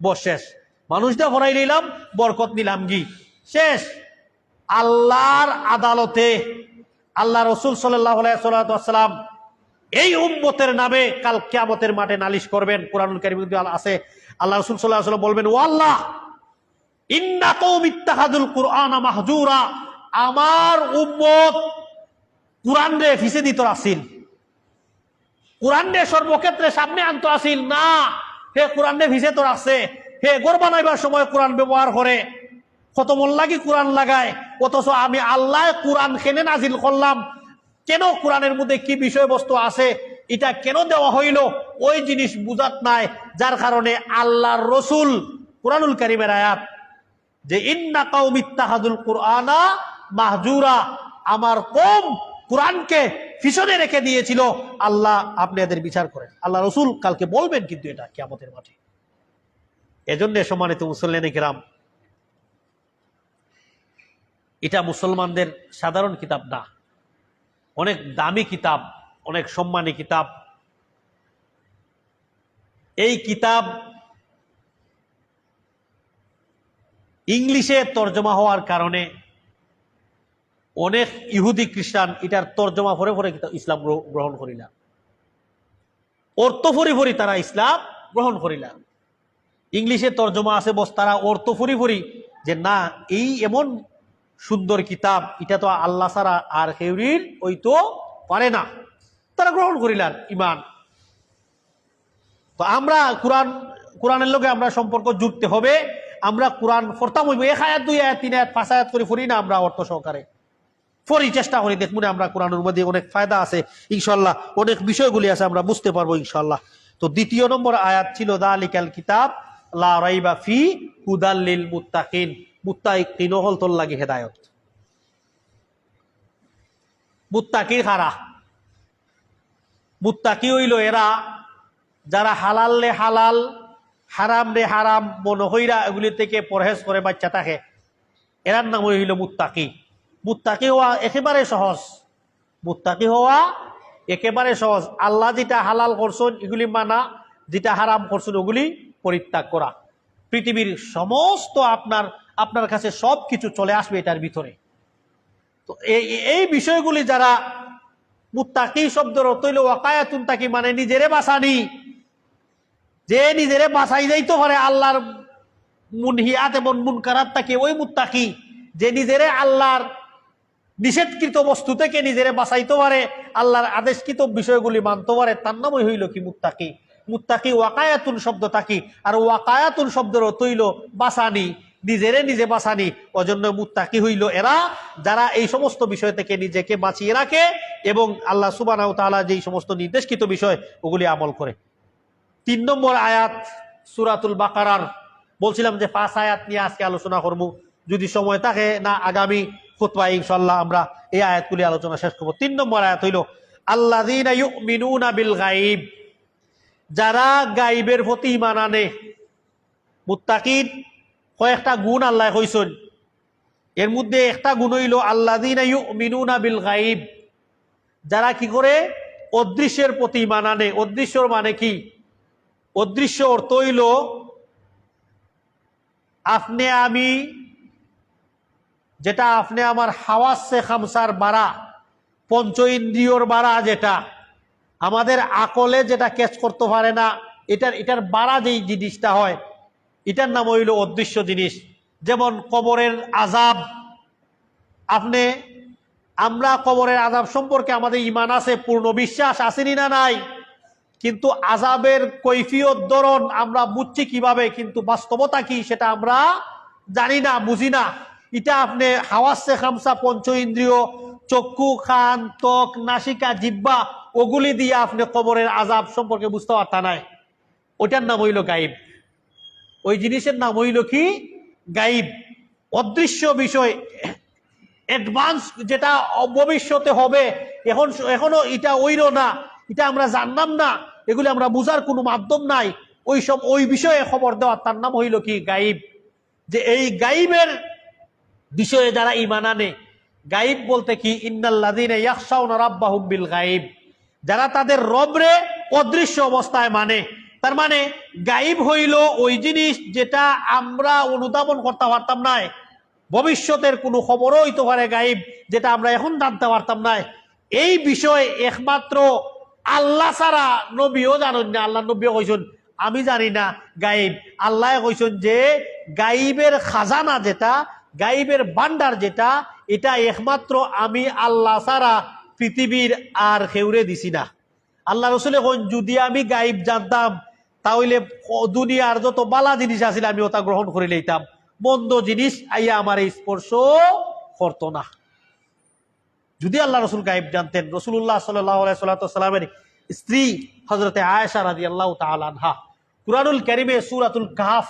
বস শেষ মানুষটা ভরাই নিলাম, বরকত নিলাম কি শেষ। আল্লাহর আদালতে আল্লাহ রসুল সাল্লাল্লাহু আলাইহি ওয়াসাল্লাম এই উম্মতের নামে কাল কিয়ামতের মাঠে নালিশ করবেন। কুরআনুল কারীমে আছে, আল্লাহ রসুল সাল্লাল্লাহু আলাইহি ওয়াসাল্লাম বলবেন, ও আল্লাহ, ইন্না কওমি ইত্তাখাযুল কুরআনা মাহজুরা, আমার উম্মত কুরআন রে ফিসে দিত আসিল, কুরআন রে সর্বক্ষেত্রে সামনে আনতো আসিল না, হে কোরআন রে ফিসে তো আছে, হে ঘর বানাইবার সময় কোরআন ব্যবহার করে, খতমুল লাগি কোরআন লাগায়, অথচ আমি আল্লাহ কোরআন কেনে নাজিল করলাম, কেন কোরআনের মধ্যে কি বিষয়বস্তু আছে এটা কেন দেওয়া হইল, ওই জিনিস বুঝাত নাই। যার কারণে আল্লাহর রসুল কুরআনুল কারীমের আয়াত যে ইন্না কওমি ইত্তাখাযুল কুরআনা মাহজুরা, আমার কওম কোরআনকে পিছনে রেখে দিয়েছিল, আল্লাহ আপনি এদের বিচার করেন। আল্লাহ রসুল কালকে বলবেন কিন্তু এটা কিয়ামতের মাঠে। এজন্য সম্মানিত মুসল্লিয়ানে কিরাম, এটা মুসলমানদের সাধারণ কিতাব না, অনেক দামি কিতাব, অনেক সম্মানী কিতাব। এই কিতাব ইংলিশে তর্জমা হওয়ার কারণে অনেক ইহুদি খ্রিস্টান এটার তর্জমা পরে পরে ইসলাম গ্রহণ করিলাম, অর্থ ফরি ফরি তারা ইসলাম গ্রহণ করিলাম। ইংলিশে তর্জমা আছে, বস তারা অর্থ ফরি ফরি যে না এই এমন সুন্দর কিতাব, এটা তো আল্লাহ ছাড়া আর কেউরির ওই তো পারে না, তারা গ্রহণ করিলাম ইমান। তো আমরা কোরআনের লগে আমরা সম্পর্ক জুড়তে হবে। আমরা কোরআন ফরতাম হইব, 1 আয়াত 2 আয়াত 3 আয়াত 5 আয়াত করে ফরি না, আমরা অর্থ সহকারে ফরি, চেষ্টা করি দেখুন আমরা কোরআনের মধ্যে অনেক ফায়দা আছে ইনশাল্লাহ, অনেক বিষয়গুলি আছে আমরা বুঝতে পারবো ইনশাল্লাহ। তো 2 নম্বর আয়াত ছিল যালিকাল কিতাব লা রাইবা ফি হুদাল লিল মুত্তাকিন, মুত্তাকিন হল তোর লাগি হেদায়েত। মুত্তাকি কারা? মুত্তাকি হইল এরা যারা হালাল রে হালাল, হারাম রে হারাম মনে হইরা এগুলি থেকে পরহেজ করে বাচ্চা থাকে, এরার নাম হইল মুত্তাকি। মুত্তাকি হওয়া একেবারে সহজ, মুত্তাকি হওয়া একেবারে সহজ। আল্লাহ যেটা হালাল করছেন এগুলি মানা, যেটা হারাম করছেন ওগুলি পরিত্যাগ করা। পৃথিবীর সমস্ত আপনার কাছে সব কিছু চলে আসবে এটার ভিতরে। তো এই বিষয়গুলি যারা মুত্তাকি শব্দের অর্থ হইল ওয়াকায়াতুন তাকি, মানে নিজেরে বাঁচানি, যে নিজেরে বাঁচাই যাইতে পারে আল্লাহর মুনহিয়াত এবং মুনকারাত তাকে, ওই মুত্তাকি। যে নিজেরে আল্লাহর নিষেধকৃত বস্তু থেকে নিজেরে বাঁচাইতে পারে, আল্লাহর আদেশকৃত বিষয়গুলি মানতে পারে, তার নামই হইল কি মুত্তাকি। মুত্তাকি ওয়াকায়াতুন শব্দ তাকি, আর ওয়াকায়াতুন শব্দের অর্থ হইল বাঁচানি, নিজেরে নিজে বাঁচানি। ওজন্য মুত্তাকি হইল এরা যারা এই সমস্ত বিষয় থেকে নিজেকে বাঁচিয়ে রাখে এবং আল্লাহ সুবহানাহু ওয়া তাআলা যেই সমস্ত নির্দেশকৃত বিষয় ওগুলি আমল করে। 3 নম্বর আয়াত সূরাতুল বাকারার, বলছিলাম যে 5 আয়াত নিয়ে আজকে আলোচনা করব, যদি সময় থাকে না আগামী খুতবায় ইনশাআল্লাহ আমরা এই আয়াতগুলি আলোচনা শেষ করব। 3 নম্বর আয়াত হইল আল্লাযীনা ইউমিনুনা বিল গায়ব, যারা গায়বের প্রতি ঈমান আনে। মুত্তাকির কয়েকটা গুণ আল্লাহ কইছেন, এর মধ্যে একটা গুণ হইল আল্লাযীনা ইউমিনুনা বিল গায়ব, যারা কি করে অদৃশ্যের প্রতি ঈমান আনে। অদৃশ্যর মানে কি? অদৃশ্য অর্থ হইল আপনি আমি, যেটা আপনি আমার হাওয়াসে খামসার বাড়া, পঞ্চ ইন্দ্রিয়র বাড়া, যেটা আমাদের আকলে যেটা ক্যাচ করতে পারে না, এটার বাড়া যেই জিনিসটা হয়, এটার নাম হইল অদৃশ্য জিনিস। যেমন কবরের আযাব, আমরা কবরের আযাব সম্পর্কে আমাদের ঈমান আছে, পূর্ণ বিশ্বাস আসেনি না নাই, কিন্তু আযাবের কৈফিয়ত ধরন আমরা বুঝছি কিভাবে, কিন্তু বাস্তবতা কি সেটা আমরা জানি না, বুঝি না। এটা আপনি হাওয়াসে খামসা, পঞ্চ ইন্দ্রিয়, চক্ষু, কান, ত্বক, নাসিকা, জিহ্বা, ওগুলি দিয়ে আপনি কবরের আযাব সম্পর্কে বুঝতে পারতা নাই। ওইটার নাম হইল গায়েব। ওই জিনিসের নাম হইল কি? গায়েব। অদৃশ্য বিষয়, অ্যাডভান্স, যেটা ভবিষ্যতে হবে, এখনো এটা হইল না, এটা আমরা জানলাম না, এগুলি আমরা বুঝার কোনো মাধ্যম নাই, ওই বিষয়ে খবর দেওয়ার তার নাম হইল কি? গায়েব। যে এই গায়েবের বিষয়ে যারা ঈমান আনে, গায়েব বলতে কি? ইন্নাল্লাযীনা ইয়াখশাউনা রাব্বাহুম বিল গায়েব, যারা তাদের রবরে অদৃশ্য অবস্থায় মানে। তার মানে গায়েব হইল ওই জিনিস যেটা আমরা অনুধাবন করতে পারতাম না, ভবিষ্যতের কোনো খবরও হইতে পারে গায়েব, যেটা আমরা এখন জানতে পারতাম না। এই বিষয় একমাত্র আল্লাহ ছাড়া নবীও জানেন না। আল্লাহ নবীও কইছেন আমি জানি না গায়েব। আল্লাহ কইছেন যে গায়েবের খাজানা যেটা, গায়েবের ভান্ডার যেটা, এটা একমাত্র আমি আল্লাহ ছাড়া পৃথিবীর আর কেউরে দিছি না। আল্লাহ রসুল এখন যদি আমি গায়েব জানতাম, তাহলে দুনিয়ার যত বালা জিনিস আছিল আমি ওটা গ্রহণ করে লইতাম, মন্দ জিনিস আইয়া আমার স্পর্শ করতো না। যদি আল্লাহ রসুল গায়েব জানতেন। রসুল্লাহ সাল্লামের স্ত্রী হযরতে আয়েশা রাদিয়াল্লাহু তাআলা আনহা, কুরআনুল কারীমে সূরাতুল কাহফ,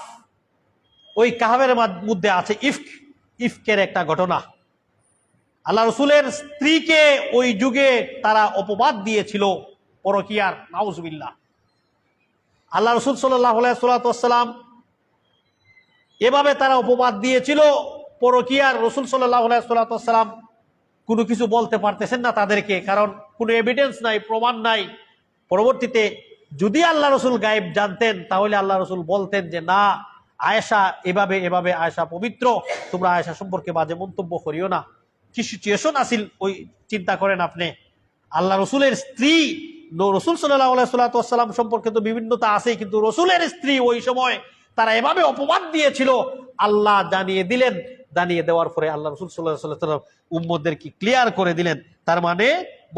ওই কাহফের মধ্যে আছে ইফকের একটা ঘটনা। আল্লাহ রসুলের স্ত্রীকে ওই যুগে তারা অপবাদ দিয়েছিল পরকিয়ার, নাউজুবিল্লাহ। আল্লাহ রসুল সাল্লাল্লাহু আলাইহি ওয়াসাল্লাম এভাবে তারা অপবাদ দিয়েছিল পরকিয়ার। রসুল সাল্লাল্লাহু আলাইহি ওয়াসাল্লাম কোনো কিছু বলতে পারতেছেন না তাদেরকে, কারণ কোনো এভিডেন্স নাই, প্রমাণ নাই। পরবর্তীতে যদি আল্লাহ রসুল গায়েব জানতেন, তাহলে আল্লাহ রসুল বলতেন যে না, আয়েশা এভাবে এভাবে, আয়েশা পবিত্র, তোমরা আয়েশা সম্পর্কে বাজে মন্তব্য করিও না। কি সিচুয়েশন আসিল ওই চিন্তা করেন আপনি। আল্লাহ রসুলের স্ত্রী, রসুল সাল্লাল্লাহু আলাইহি ওয়াসাল্লাম সম্পর্কে তো বিভিন্নতা আছে, কিন্তু রসুলের স্ত্রী ওই সময় তারা এভাবে অপবাদ দিয়েছিল। আল্লাহ জানিয়ে দিলেন, জানিয়ে দেওয়ার পরে আল্লাহ রসুল সাল্লাল্লাহু আলাইহি ওয়াসাল্লাম উম্মতদেরকে ক্লিয়ার করে দিলেন। তার মানে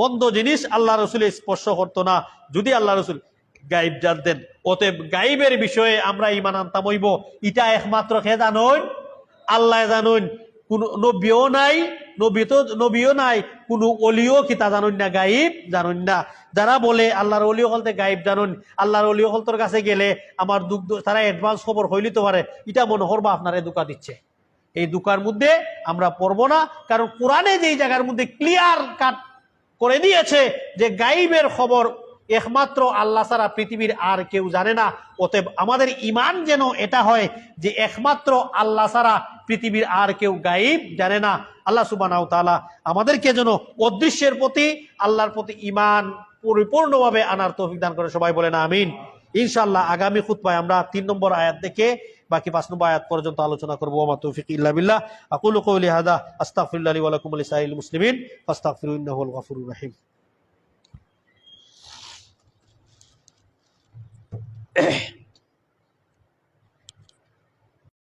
বন্ধ জিনিস আল্লাহ রসুলের স্পর্শ করতো না যদি আল্লাহ রসুল গায়েব জানতেন। অতএব গায়েবের বিষয়ে আমরা ঈমান আনতাম হইব, এটা একমাত্র কে জানেন? আল্লাহ জানেন। কোন নবীও নাই, নবীও নাই, কোন ওলিও কি তা জানেন না, গায়েব জানেন না। যারা বলে আল্লাহর ওলি হলতে গায়েব জানেন, আল্লাহর ওলি হলতর কাছে গেলে আমার দুঃখ, তারা অ্যাডভান্স খবর হইলিতে পারে, এটা মনে করবা আপনারা ধোঁকা দিচ্ছে। এই ধোঁকার মধ্যে আমরা পড়বো না, কারণ কোরআনে যেই জায়গার মধ্যে ক্লিয়ার কাট করে দিয়েছে যে গায়েবের খবর একমাত্র আল্লাহ ছাড়া পৃথিবীর আর কেউ জানে না। অতএব আমাদের ঈমান যেন এটা হয় যে একমাত্র আল্লাহ ছাড়া পৃথিবীর আর কেউ গায়েব জানে না। আল্লাহ সুবহানাহু ওয়া তাআলা আমাদেরকে যেন অদৃশ্যের প্রতি, আল্লাহর প্রতি ঈমান পরিপূর্ণভাবে আনার তৌফিক দান করে। সবাই বলেন আমিন। ইনশাআল্লাহ আগামী খুতবায় আমরা 3 নম্বর আয়াত থেকে বাকি 5 নম্বর আয়াত পর্যন্ত আলোচনা করব। ওয়া মা তৌফিক ইল্লা বিল্লাহ। আকুলু কওলি হাযা আস্তাগফিরুল্লাহ লি ওয়া লাকুম ওয়া লিসাইরিল মুসলিমিন ফাস্তাগফিরু ইন্নাহুল গফুরুর রহিম।